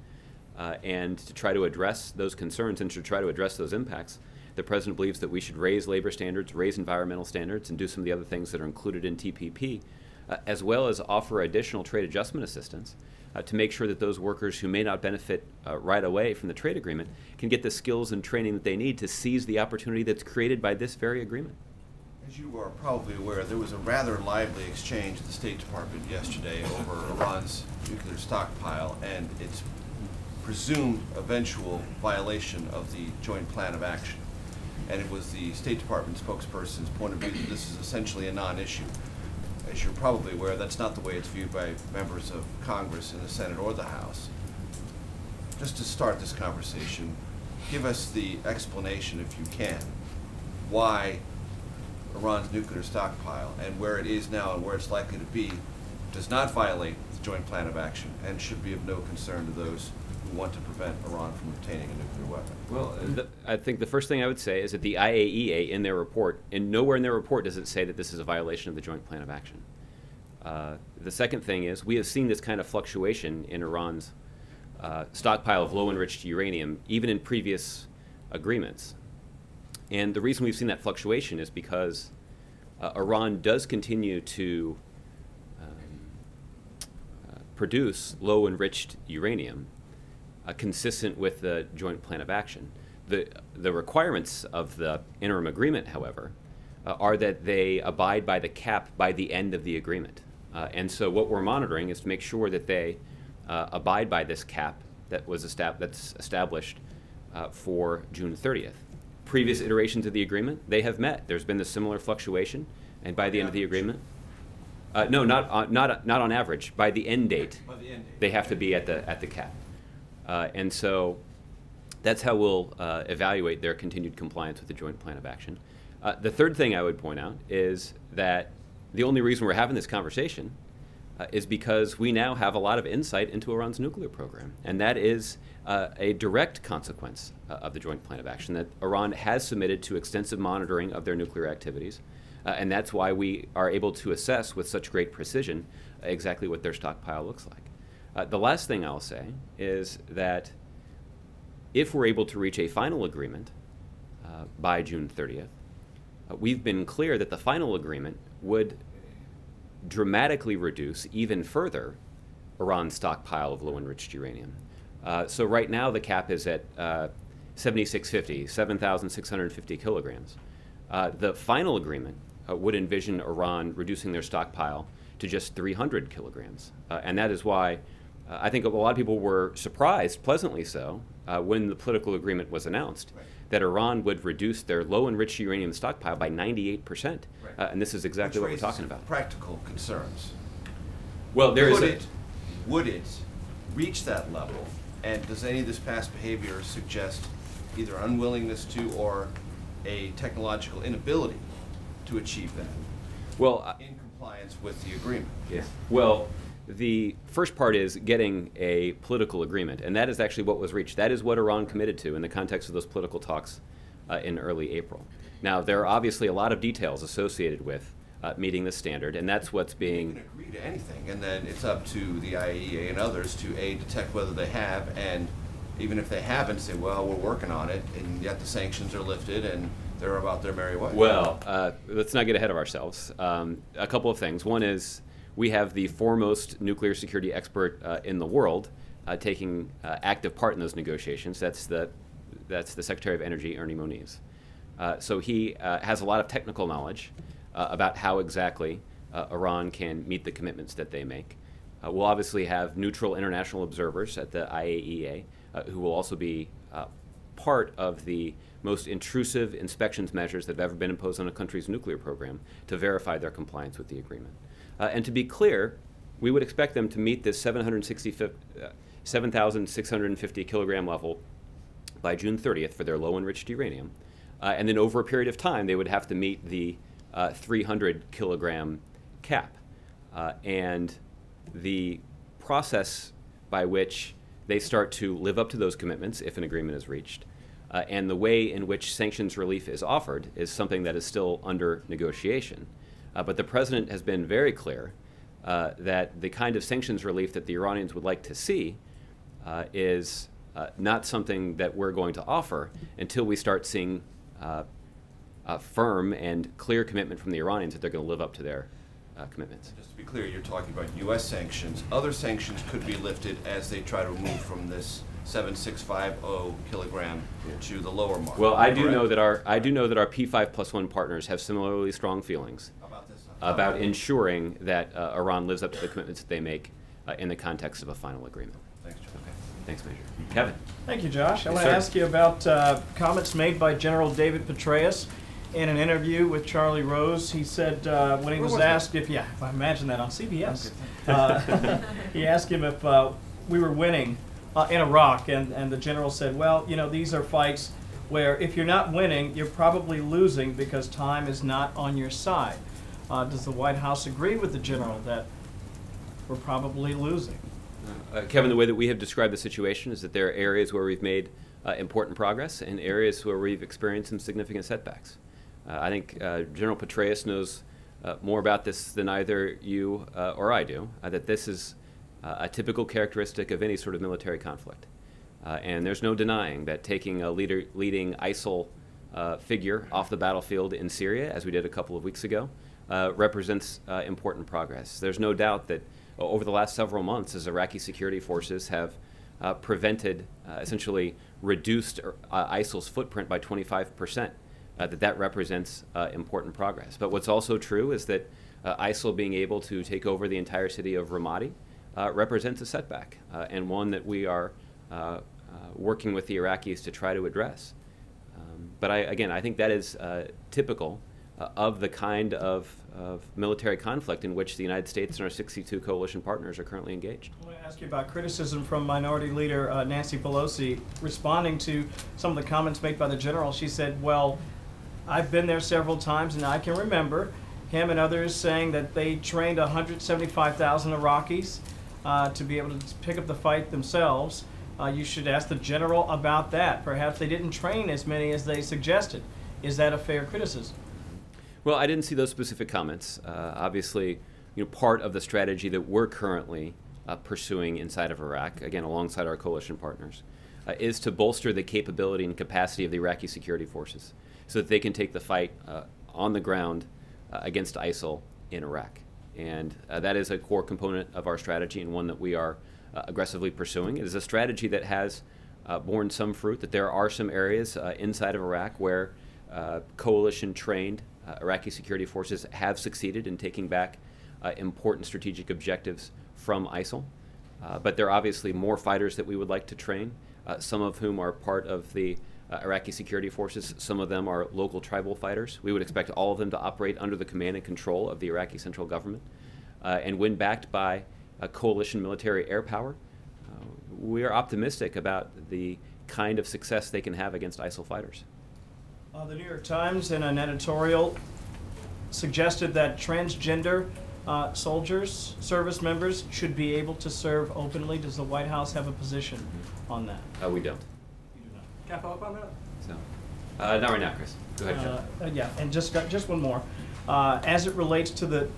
And to try to address those concerns and to try to address those impacts, the president believes that we should raise labor standards, raise environmental standards, and do some of the other things that are included in TPP, as well as offer additional trade adjustment assistance to make sure that those workers who may not benefit right away from the trade agreement can get the skills and training that they need to seize the opportunity that's created by this very agreement.
As you are probably aware, there was a rather lively exchange at the State Department yesterday over Iran's nuclear stockpile and its presumed eventual violation of the Joint Plan of Action. And it was the State Department spokesperson's point of view that this is essentially a non-issue. As you're probably aware, that's not the way it's viewed by members of Congress in the Senate or the House. Just to start this conversation, give us the explanation, if you can, why Iran's nuclear stockpile and where it is now and where it's likely to be does not violate the Joint Plan of Action and should be of no concern to those who want to prevent Iran from obtaining a nuclear weapon.
Well, I think the first thing I would say is that the IAEA in their report, and nowhere in their report does it say that this is a violation of the Joint Plan of Action. The second thing is we have seen this kind of fluctuation in Iran's stockpile of low-enriched uranium, even in previous agreements. And the reason we've seen that fluctuation is because Iran does continue to produce low-enriched uranium consistent with the Joint Plan of Action. The requirements of the interim agreement, however, are that they abide by the cap by the end of the agreement. And so what we're monitoring is to make sure that they abide by this cap that was that's established for June 30th. Previous iterations of the agreement, they have met. There's been a similar fluctuation, and by the end of the agreement, no, not on average. By the end date, they have to be at the cap, and so that's how we'll evaluate their continued compliance with the Joint Plan of Action. The third thing I would point out is that the only reason we're having this conversation is because we now have a lot of insight into Iran's nuclear program, and that is a direct consequence of the Joint Plan of Action, that Iran has submitted to extensive monitoring of their nuclear activities, and that's why we are able to assess with such great precision exactly what their stockpile looks like. The last thing I'll say is that if we're able to reach a final agreement by June 30th, we've been clear that the final agreement would dramatically reduce even further Iran's stockpile of low-enriched uranium. So right now the cap is at 7,650 kilograms. The final agreement would envision Iran reducing their stockpile to just 300 kilograms. And that is why I think a lot of people were surprised, pleasantly so, when the political agreement was announced, that Iran would reduce their low-enriched uranium stockpile by 98%. And this is exactly what we're talking about.
Practical concerns.
Well,
would it reach that level? And does any of this past behavior suggest either unwillingness to or a technological inability to achieve that?
Well,
in compliance with the agreement.
Yeah. Well, the first part is getting a political agreement, and that is actually what was reached. That is what Iran committed to in the context of those political talks in early April. Now, there are obviously a lot of details associated with meeting the standard, and that's what's being...
You can agree to anything, and then it's up to the IAEA and others to detect whether they have, and even if they haven't, say, well, we're working on it, and yet the sanctions are lifted, and they're about their merry way.
Well, let's not get ahead of ourselves. A couple of things. One is we have the foremost nuclear security expert in the world taking active part in those negotiations. That's the Secretary of Energy, Ernie Moniz. So he has a lot of technical knowledge about how exactly Iran can meet the commitments that they make. We'll obviously have neutral international observers at the IAEA who will also be part of the most intrusive inspections measures that have ever been imposed on a country's nuclear program to verify their compliance with the agreement. And to be clear, we would expect them to meet this 7,650 kilogram level by June 30th for their low enriched uranium. And then over a period of time, they would have to meet the 300 kilogram cap. And the process by which they start to live up to those commitments, if an agreement is reached, and the way in which sanctions relief is offered is something that is still under negotiation. But the President has been very clear that the kind of sanctions relief that the Iranians would like to see is not something that we're going to offer until we start seeing a firm and clear commitment from the Iranians that they're going to live up to their commitments.
Just to be clear, you're talking about U.S. sanctions. Other sanctions could be lifted as they try to move from this 7,650 kilogram to the lower mark.
Well, I do know that our P5+1 partners have similarly strong feelings about ensuring that Iran lives up to the commitments that they make in the context of a final agreement.
Thanks, John.
Okay. Thanks, Major. Kevin.
Thank you, Josh. I
Yes,
want to
sir.
ask you about comments made by General David Petraeus in an interview with Charlie Rose. He said when he was asked if, I imagine that on CBS, he asked him if we were winning in Iraq, and the general said, well, you know, these are fights where if you're not winning, you're probably losing because time is not on your side. Does the White House agree with the general that we're probably losing?
Kevin, the way that we have described the situation is that there are areas where we've made important progress and areas where we've experienced some significant setbacks. I think General Petraeus knows more about this than either you or I do, that this is a typical characteristic of any sort of military conflict. And there's no denying that taking a leading ISIL figure off the battlefield in Syria, as we did a couple of weeks ago, represents important progress. There's no doubt that over the last several months, as Iraqi security forces have prevented, essentially reduced ISIL's footprint by 25%, that represents important progress. But what's also true is that ISIL being able to take over the entire city of Ramadi represents a setback, and one that we are working with the Iraqis to try to address. But again, I think that is typical of the kind of military conflict in which the United States and our 62 coalition partners are currently engaged.
I want to ask you about criticism from Minority Leader Nancy Pelosi responding to some of the comments made by the general. She said, well, I've been there several times and I can remember him and others saying that they trained 175,000 Iraqis to be able to pick up the fight themselves. You should ask the general about that. Perhaps they didn't train as many as they suggested. Is that a fair criticism?
Well, I didn't see those specific comments. Obviously, part of the strategy that we're currently pursuing inside of Iraq, again, alongside our coalition partners, is to bolster the capability and capacity of the Iraqi security forces so that they can take the fight on the ground against ISIL in Iraq. And that is a core component of our strategy and one that we are aggressively pursuing. It is a strategy that has borne some fruit, that there are some areas inside of Iraq where coalition-trained Iraqi security forces have succeeded in taking back important strategic objectives from ISIL. But there are obviously more fighters that we would like to train, some of whom are part of the Iraqi security forces. Some of them are local tribal fighters. We would expect all of them to operate under the command and control of the Iraqi central government. And when backed by coalition military air power, we are optimistic about the kind of success they can have against ISIL fighters.
The New York Times, in an editorial, suggested that transgender soldiers, service members, should be able to serve openly. Does the White House have a position on that?
We don't.
You do not. Can I follow up on that?
So, not right now, Chris. Go ahead, John.
Yeah, and just one more. As it relates to the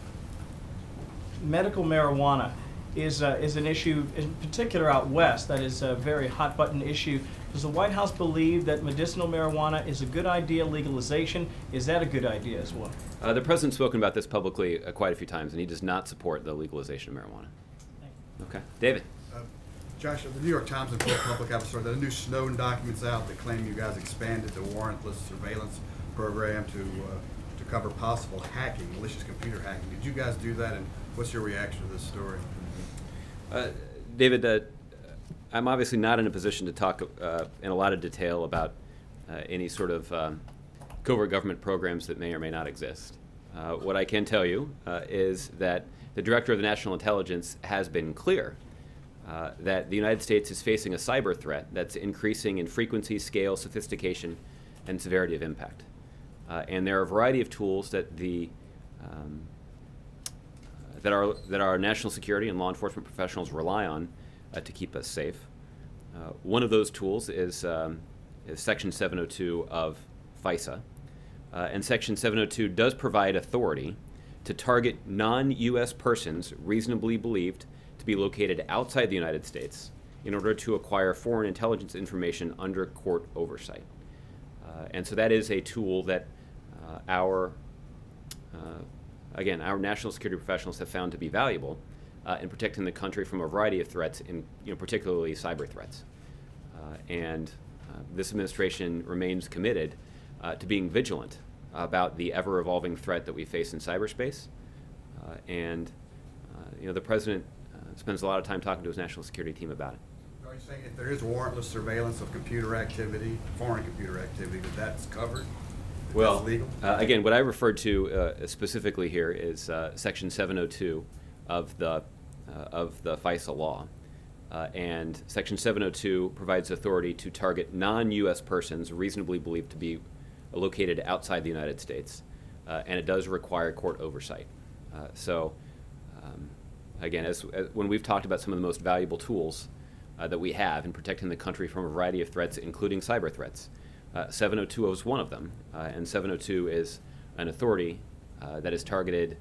medical marijuana, is an issue in particular out west that is a very hot button issue. Does the White House believe that medicinal marijuana is a good idea, legalization? Is that a good idea as well?
The President's spoken about this publicly quite a few times, and he does not support the legalization of marijuana.
Thank you.
Okay. David.
Josh, the New York Times and ProPublica have a story that the new Snowden documents out that claim you guys expanded the warrantless surveillance program to cover possible hacking, malicious computer hacking. Did you guys do that, and what's your reaction to this story?
David, I'm obviously not in a position to talk in a lot of detail about any sort of covert government programs that may or may not exist. What I can tell you is that the Director of the National Intelligence has been clear that the United States is facing a cyber threat that's increasing in frequency, scale, sophistication, and severity of impact. And there are a variety of tools that that our national security and law enforcement professionals rely on to keep us safe. One of those tools is Section 702 of FISA. And Section 702 does provide authority to target non-U.S. persons reasonably believed to be located outside the United States in order to acquire foreign intelligence information under court oversight. And so that is a tool that our national security professionals have found to be valuable in protecting the country from a variety of threats, particularly cyber threats. This administration remains committed to being vigilant about the ever-evolving threat that we face in cyberspace. The president spends a lot of time talking to his national security team about it.
Are you saying if there is warrantless surveillance of computer activity, foreign computer activity, that's covered?
Well,
legal?
Again, what I referred to specifically here is Section 702 of the FISA law. And Section 702 provides authority to target non-U.S. persons reasonably believed to be located outside the United States. And it does require court oversight. Again, when we've talked about some of the most valuable tools that we have in protecting the country from a variety of threats, including cyber threats, 702 is one of them, and 702 is an authority that is targeted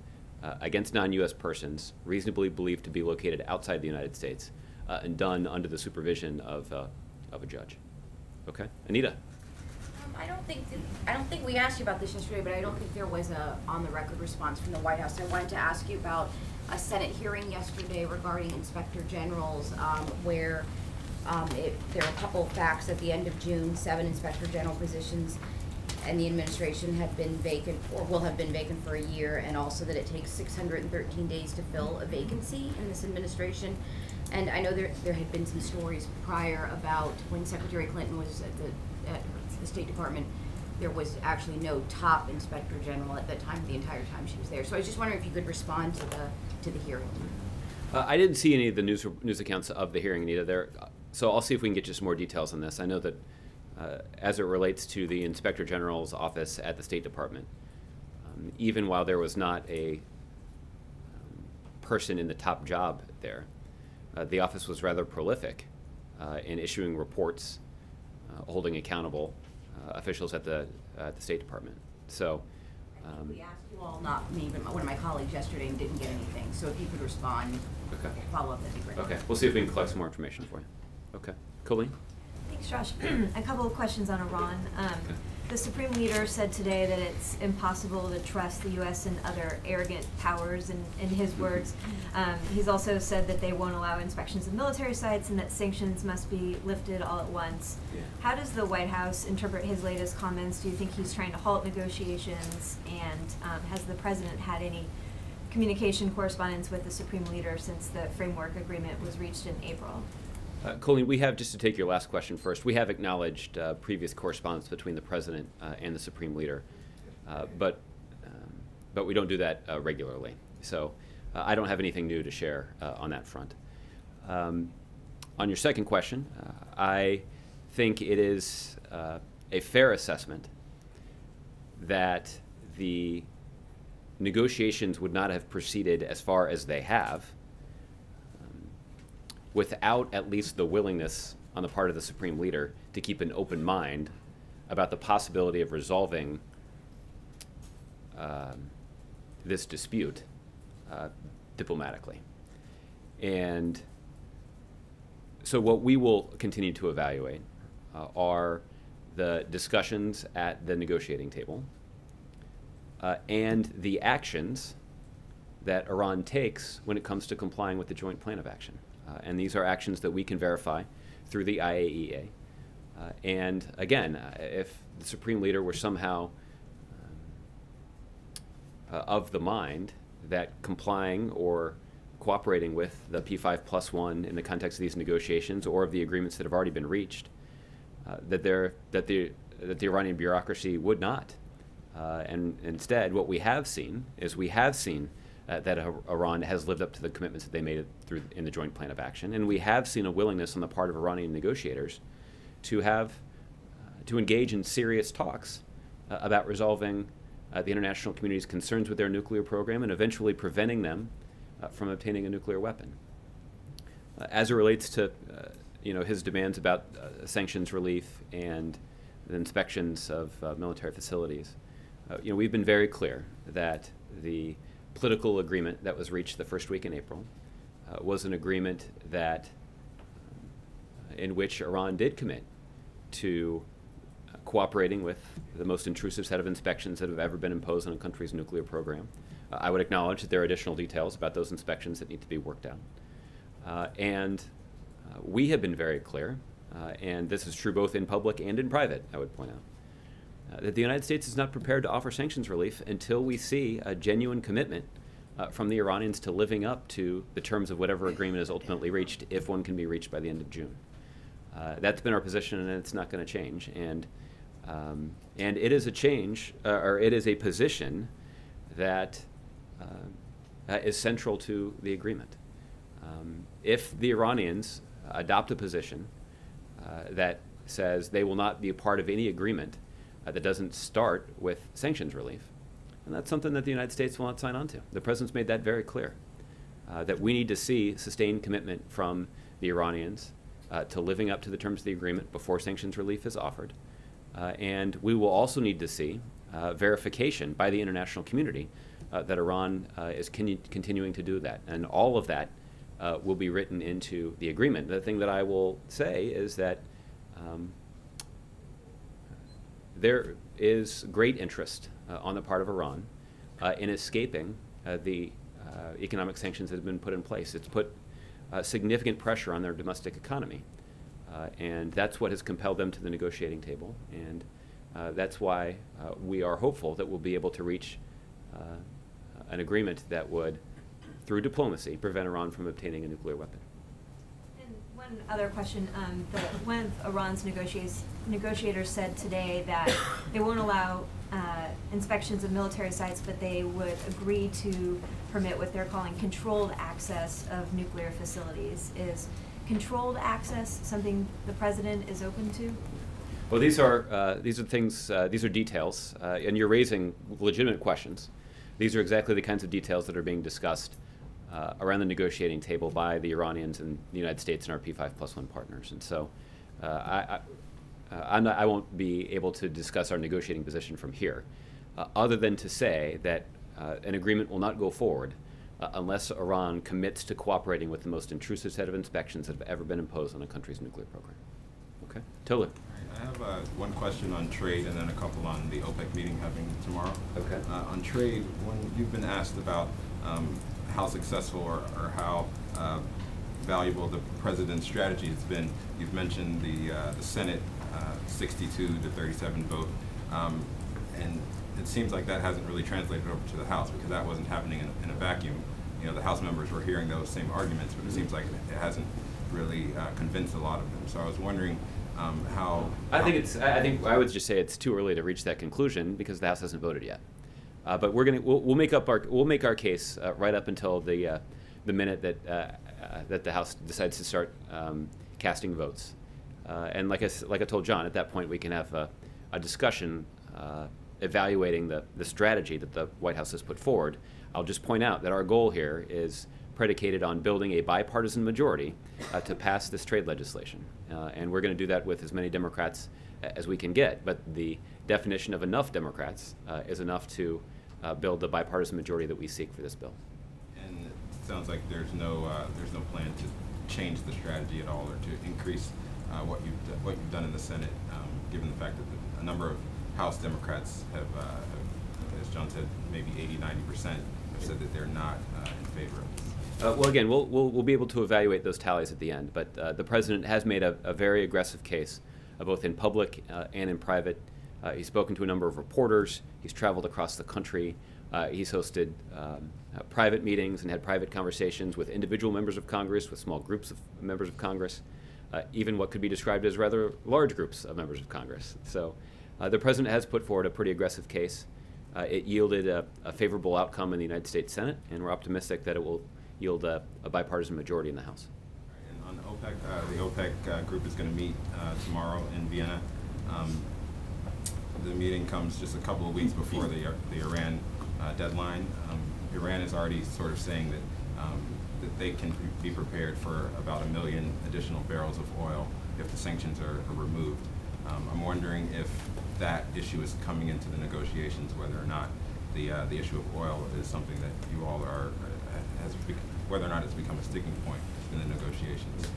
against non-U.S. persons reasonably believed to be located outside the United States and done under the supervision of a judge. Okay, Anita.
I don't think we asked you about this yesterday, but I don't think there was a on-the-record response from the White House. I wanted to ask you about a Senate hearing yesterday regarding inspector generals, where there are a couple of facts. At the end of June, 7 inspector general positions and the administration have been vacant or will have been vacant for a year, and also that it takes 613 days to fill a vacancy in this administration. And I know there had been some stories prior about when Secretary Clinton was at the State Department, there was actually no top inspector general at that time, the entire time she was there. So I was just wondering if you could respond to the hearing.
I didn't see any of the news accounts of the hearing, Anita. There, so I'll see if we can get you some more details on this. I know that as it relates to the Inspector General's office at the State Department, even while there was not a person in the top job there, the office was rather prolific in issuing reports, holding accountable officials at the State Department. So.
We asked you all, not me, but one of my colleagues yesterday, and didn't get anything. So if you could respond,
okay.
Follow up, that'd be great.
Okay, we'll see if we can collect some more information for you. Okay, Colleen?
Thanks, Josh. A couple of questions on Iran.
Okay.
The Supreme Leader said today that it's impossible to trust the U.S. and other arrogant powers, in his words. He's also said that they won't allow inspections of military sites and that sanctions must be lifted all at once.
Yeah.
How does the White House interpret his latest comments? Do you think he's trying to halt negotiations? And has the President had any communication correspondence with the Supreme Leader since the framework agreement was reached in April?
Colleen, we have, just to take your last question first, we have acknowledged previous correspondence between the President and the Supreme Leader, but we don't do that regularly. So I don't have anything new to share on that front. On your second question, I think it is a fair assessment that the negotiations would not have proceeded as far as they have without at least the willingness on the part of the Supreme Leader to keep an open mind about the possibility of resolving this dispute diplomatically. And so what we will continue to evaluate are the discussions at the negotiating table and the actions that Iran takes when it comes to complying with the Joint Plan of Action. And these are actions that we can verify through the IAEA. And again, if the Supreme Leader were somehow of the mind that complying or cooperating with the P5+1 in the context of these negotiations or of the agreements that have already been reached, that the Iranian bureaucracy would not. And instead, what we have seen is that Iran has lived up to the commitments that they made in the Joint Plan of Action. And we have seen a willingness on the part of Iranian negotiators to engage in serious talks about resolving the international community's concerns with their nuclear program and eventually preventing them from obtaining a nuclear weapon. As it relates to his demands about sanctions relief and the inspections of military facilities, we've been very clear that the political agreement that was reached the first week in April was an agreement in which Iran did commit to cooperating with the most intrusive set of inspections that have ever been imposed on a country's nuclear program. I would acknowledge that there are additional details about those inspections that need to be worked out. We have been very clear, and this is true both in public and in private, I would point out, that the United States is not prepared to offer sanctions relief until we see a genuine commitment from the Iranians to living up to the terms of whatever agreement is ultimately reached, if one can be reached by the end of June. That's been our position, and it's not going to change. And it is a change, or it is a position that is central to the agreement. If the Iranians adopt a position that says they will not be a part of any agreement that doesn't start with sanctions relief, and that's something that the United States will not sign on to. The President's made that very clear, that we need to see sustained commitment from the Iranians to living up to the terms of the agreement before sanctions relief is offered. And we will also need to see verification by the international community that Iran is continuing to do that. And all of that will be written into the agreement. The thing that I will say is that there is great interest on the part of Iran in escaping the economic sanctions that have been put in place. It's put significant pressure on their domestic economy. And that's what has compelled them to the negotiating table. And that's why we are hopeful that we'll be able to reach an agreement that would, through diplomacy, prevent Iran from obtaining a nuclear weapon.
And one other question, one of Iran's negotiators said today that they won't allow inspections of military sites, but they would agree to permit what they're calling controlled access of nuclear facilities. Is controlled access something the President is open to?
Well, these are details, and you're raising legitimate questions. These are exactly the kinds of details that are being discussed around the negotiating table by the Iranians and the United States and our P5+1 partners. And so I won't be able to discuss our negotiating position from here, other than to say that an agreement will not go forward unless Iran commits to cooperating with the most intrusive set of inspections that have ever been imposed on a country's nuclear program. Okay? Tolu.
I have one question on trade and then a couple on the OPEC meeting having tomorrow.
Okay.
On trade, when you've been asked about how successful or how valuable the President's strategy has been, you've mentioned the Senate 62 to 37 vote, and it seems like that hasn't really translated over to the House because that wasn't happening in a vacuum. You know, the House members were hearing those same arguments, but it seems like it hasn't really convinced a lot of them. So I was wondering how.
I think I would just say it's too early to reach that conclusion because the House hasn't voted yet. But we'll make our case right up until the minute that the House decides to start casting votes. And like I told John, at that point we can have a discussion evaluating the strategy that the White House has put forward. I'll just point out that our goal here is predicated on building a bipartisan majority to pass this trade legislation. And we're going to do that with as many Democrats as we can get. But the definition of enough Democrats is enough to build the bipartisan majority that we seek for this bill.
And it sounds like there's no plan to change the strategy at all or to increase what you've done in the Senate, given the fact that a number of House Democrats have, as John said, maybe 80–90% have said that they're not in favor of this.
Well, again, we'll be able to evaluate those tallies at the end, but the President has made a very aggressive case, both in public and in private. He's spoken to a number of reporters. He's traveled across the country. He's hosted private meetings and had private conversations with individual members of Congress, with small groups of members of Congress, even what could be described as rather large groups of members of Congress. So the President has put forward a pretty aggressive case It yielded a favorable outcome in the United States Senate, and we're optimistic that it will yield a bipartisan majority in the House.
And on OPEC, the OPEC group is going to meet tomorrow in Vienna. The meeting comes just a couple of weeks before the Iran deadline. Iran is already sort of saying that they can be prepared for about 1 million additional barrels of oil if the sanctions are removed. I'm wondering if that issue is coming into the negotiations, whether or not the issue of oil is something that you all whether or not it's become a sticking point in the negotiations.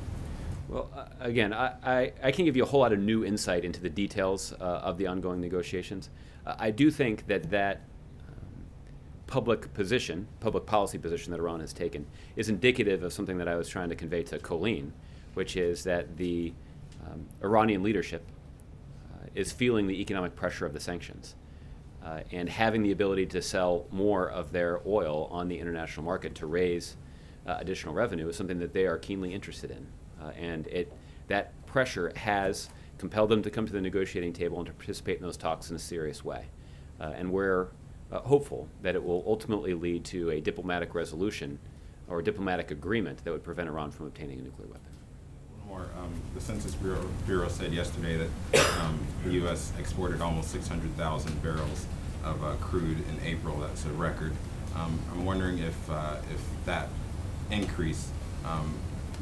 Well, again, I can give you a whole lot of new insight into the details of the ongoing negotiations. I do think that public policy position that Iran has taken is indicative of something that I was trying to convey to Colleen, which is that the Iranian leadership is feeling the economic pressure of the sanctions and having the ability to sell more of their oil on the international market to raise additional revenue is something that they are keenly interested in. And that pressure has compelled them to come to the negotiating table and to participate in those talks in a serious way. And we're hopeful that it will ultimately lead to a diplomatic resolution or a diplomatic agreement that would prevent Iran from obtaining a nuclear weapon.
One more. The Census Bureau said yesterday that the U.S. exported almost 600,000 barrels of crude in April. That's a record. I'm wondering if that increase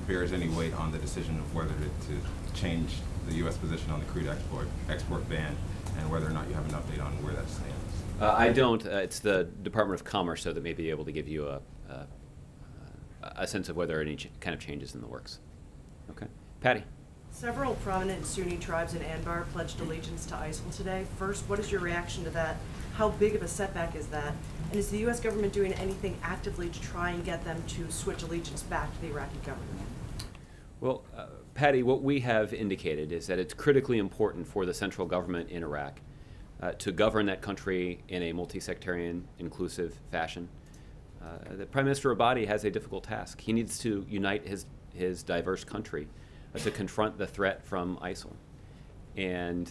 bears any weight on the decision of whether to change the U.S. position on the crude export ban, and whether or not you have an update on where that stands.
I don't. It's the Department of Commerce, so that may be able to give you a sense of whether any kind of changes in the works. Okay. Patty.
Several prominent Sunni tribes in Anbar pledged allegiance to ISIL today. First, what is your reaction to that? How big of a setback is that? And is the U.S. government doing anything actively to try and get them to switch allegiance back to the Iraqi government?
Well, Patty, what we have indicated is that it's critically important for the central government in Iraq to govern that country in a multi-sectarian, inclusive fashion. The Prime Minister Abadi has a difficult task. He needs to unite his diverse country to confront the threat from ISIL. And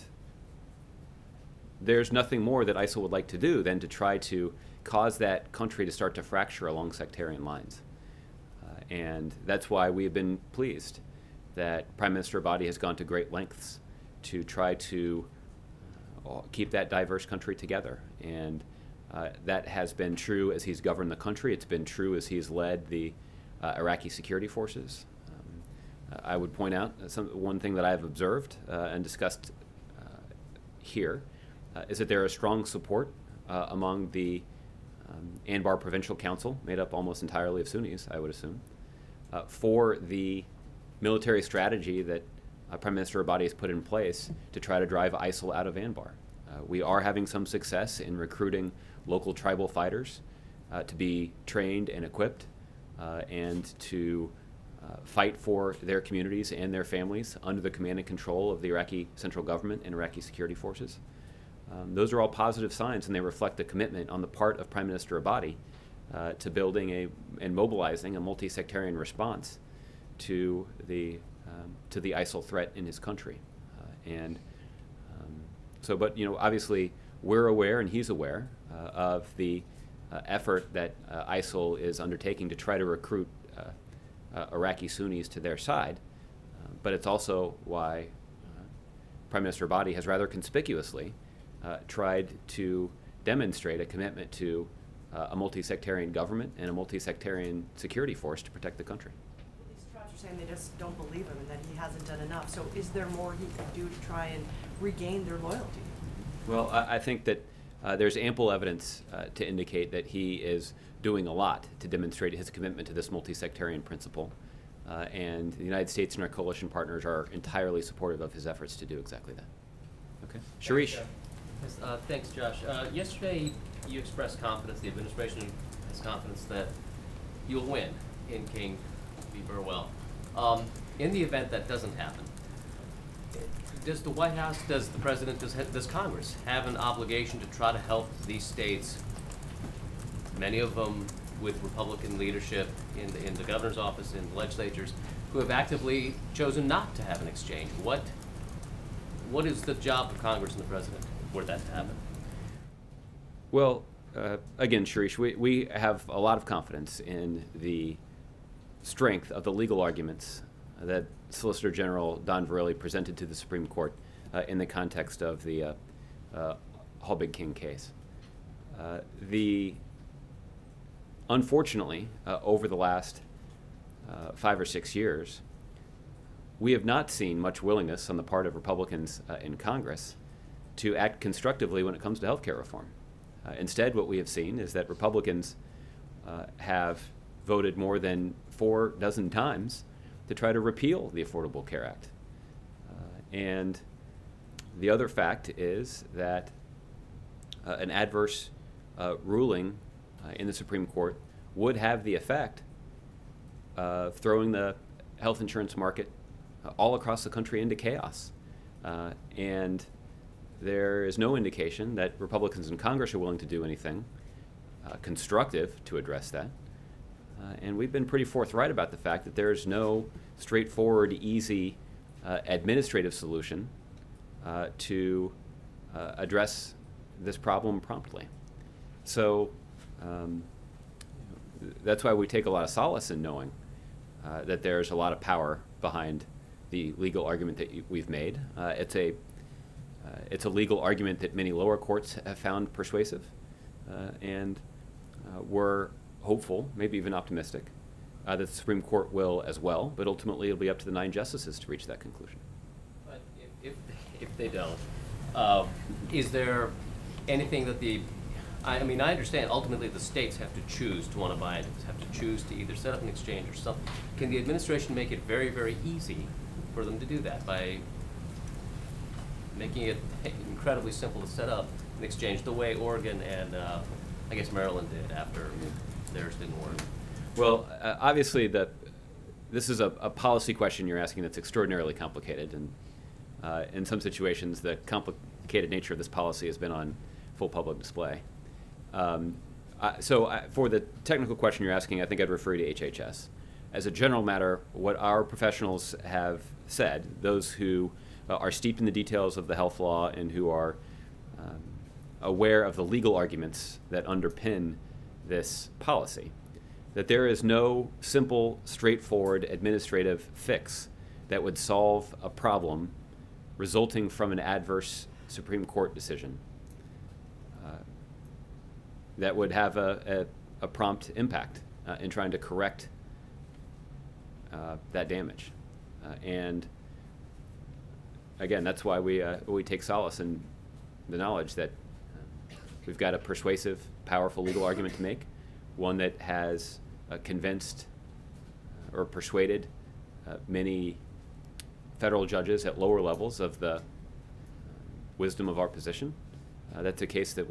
there's nothing more that ISIL would like to do than to try to cause that country to start to fracture along sectarian lines. And that's why we have been pleased that Prime Minister Abadi has gone to great lengths to try to keep that diverse country together. And that has been true as he's governed the country. It's been true as he's led the Iraqi security forces. I would point out one thing that I've observed and discussed here is that there is strong support among the Anbar Provincial Council, made up almost entirely of Sunnis, I would assume, for the military strategy that Prime Minister Abadi has put in place to try to drive ISIL out of Anbar. We are having some success in recruiting local tribal fighters to be trained and equipped and to fight for their communities and their families under the command and control of the Iraqi central government and Iraqi security forces. Those are all positive signs, and they reflect the commitment on the part of Prime Minister Abadi to building and mobilizing a multi-sectarian response to the ISIL threat in his country. But obviously we're aware, and he's aware of the effort that ISIL is undertaking to try to recruit Iraqi Sunnis to their side. But it's also why Prime Minister Abadi has rather conspicuously tried to demonstrate a commitment to a multi-sectarian government and a multi-sectarian security force to protect the country.
These tribes are saying they just don't believe him and that he hasn't done enough. So is there more he could do to try and regain their loyalty?
Well, I think that there's ample evidence to indicate that he is doing a lot to demonstrate his commitment to this multi-sectarian principle. And the United States and our coalition partners are entirely supportive of his efforts to do exactly that. Okay. Sharish.
Yes, thanks, Josh. Yesterday, you expressed confidence, the administration has confidence that you'll win in King v. Burwell. In the event that doesn't happen, does the White House, does the President, does Congress have an obligation to try to help these states, many of them with Republican leadership in the governor's office, in the legislatures, who have actively chosen not to have an exchange? What is the job of Congress and the President for that to happen?
Well, again, Shirish, we have a lot of confidence in the strength of the legal arguments that Solicitor General Don Verrilli presented to the Supreme Court in the context of the Hall-Big-King case. Unfortunately, over the last 5 or 6 years, we have not seen much willingness on the part of Republicans in Congress to act constructively when it comes to health care reform. Instead, what we have seen is that Republicans have voted more than 4 dozen times to try to repeal the Affordable Care Act. And the other fact is that an adverse ruling in the Supreme Court would have the effect of throwing the health insurance market all across the country into chaos. And there is no indication that Republicans in Congress are willing to do anything constructive to address that. And we've been pretty forthright about the fact that there's no straightforward, easy administrative solution to address this problem promptly. So that's why we take a lot of solace in knowing that there's a lot of power behind the legal argument that we've made. It's a legal argument that many lower courts have found persuasive, and we're hopeful, maybe even optimistic, that the Supreme Court will as well, but ultimately it'll be up to the 9 justices to reach that conclusion.
But if they don't, is there anything that I mean, I understand ultimately the states have to choose to want to buy it, have to choose to either set up an exchange or something. Can the administration make it very, very easy for them to do that by making it incredibly simple to set up an exchange the way Oregon and I guess Maryland did after theirs didn't work?
Well, obviously this is a policy question you're asking that's extraordinarily complicated, and in some situations the complicated nature of this policy has been on full public display. For the technical question you're asking, I think I'd refer you to HHS. As a general matter, what our professionals have said, those who are steeped in the details of the health law and who are aware of the legal arguments that underpin this policy, that there is no simple, straightforward administrative fix that would solve a problem resulting from an adverse Supreme Court decision that would have a prompt impact in trying to correct that damage. And again, that's why we take solace in the knowledge that we've got a persuasive, powerful legal argument to make, one that has convinced or persuaded many federal judges at lower levels of the wisdom of our position. That's a case that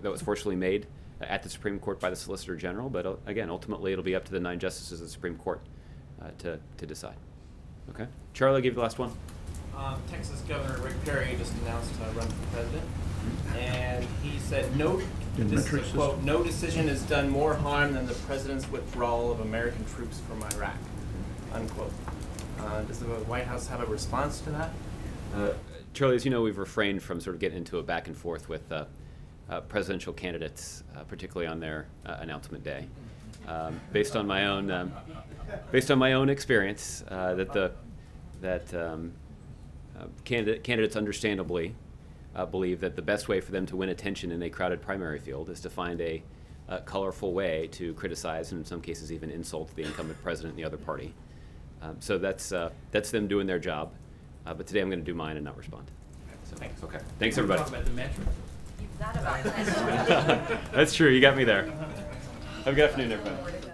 that was fortunately made at the Supreme Court by the Solicitor General, but again, ultimately it'll be up to the 9 justices of the Supreme Court to decide. Okay, Charlie, I'll give you the last one.
Texas Governor Rick Perry just announced to run for president, and he said, this is a quote, "No decision has done more harm than the president's withdrawal of American troops from Iraq," unquote. Does the White House have a response to that?
Charlie, as you know, we've refrained from sort of getting into a back and forth with presidential candidates, particularly on their announcement day. Based on my own experience, candidates understandably believe that the best way for them to win attention in a crowded primary field is to find a colorful way to criticize and in some cases even insult the incumbent president and the other party. So that's them doing their job. But today I'm going to do mine and not respond. So,
Thanks.
Okay. Thanks, everybody.
Talk about the metric.
You've thought about that.
That's true. You got me there. Have a good afternoon, everybody.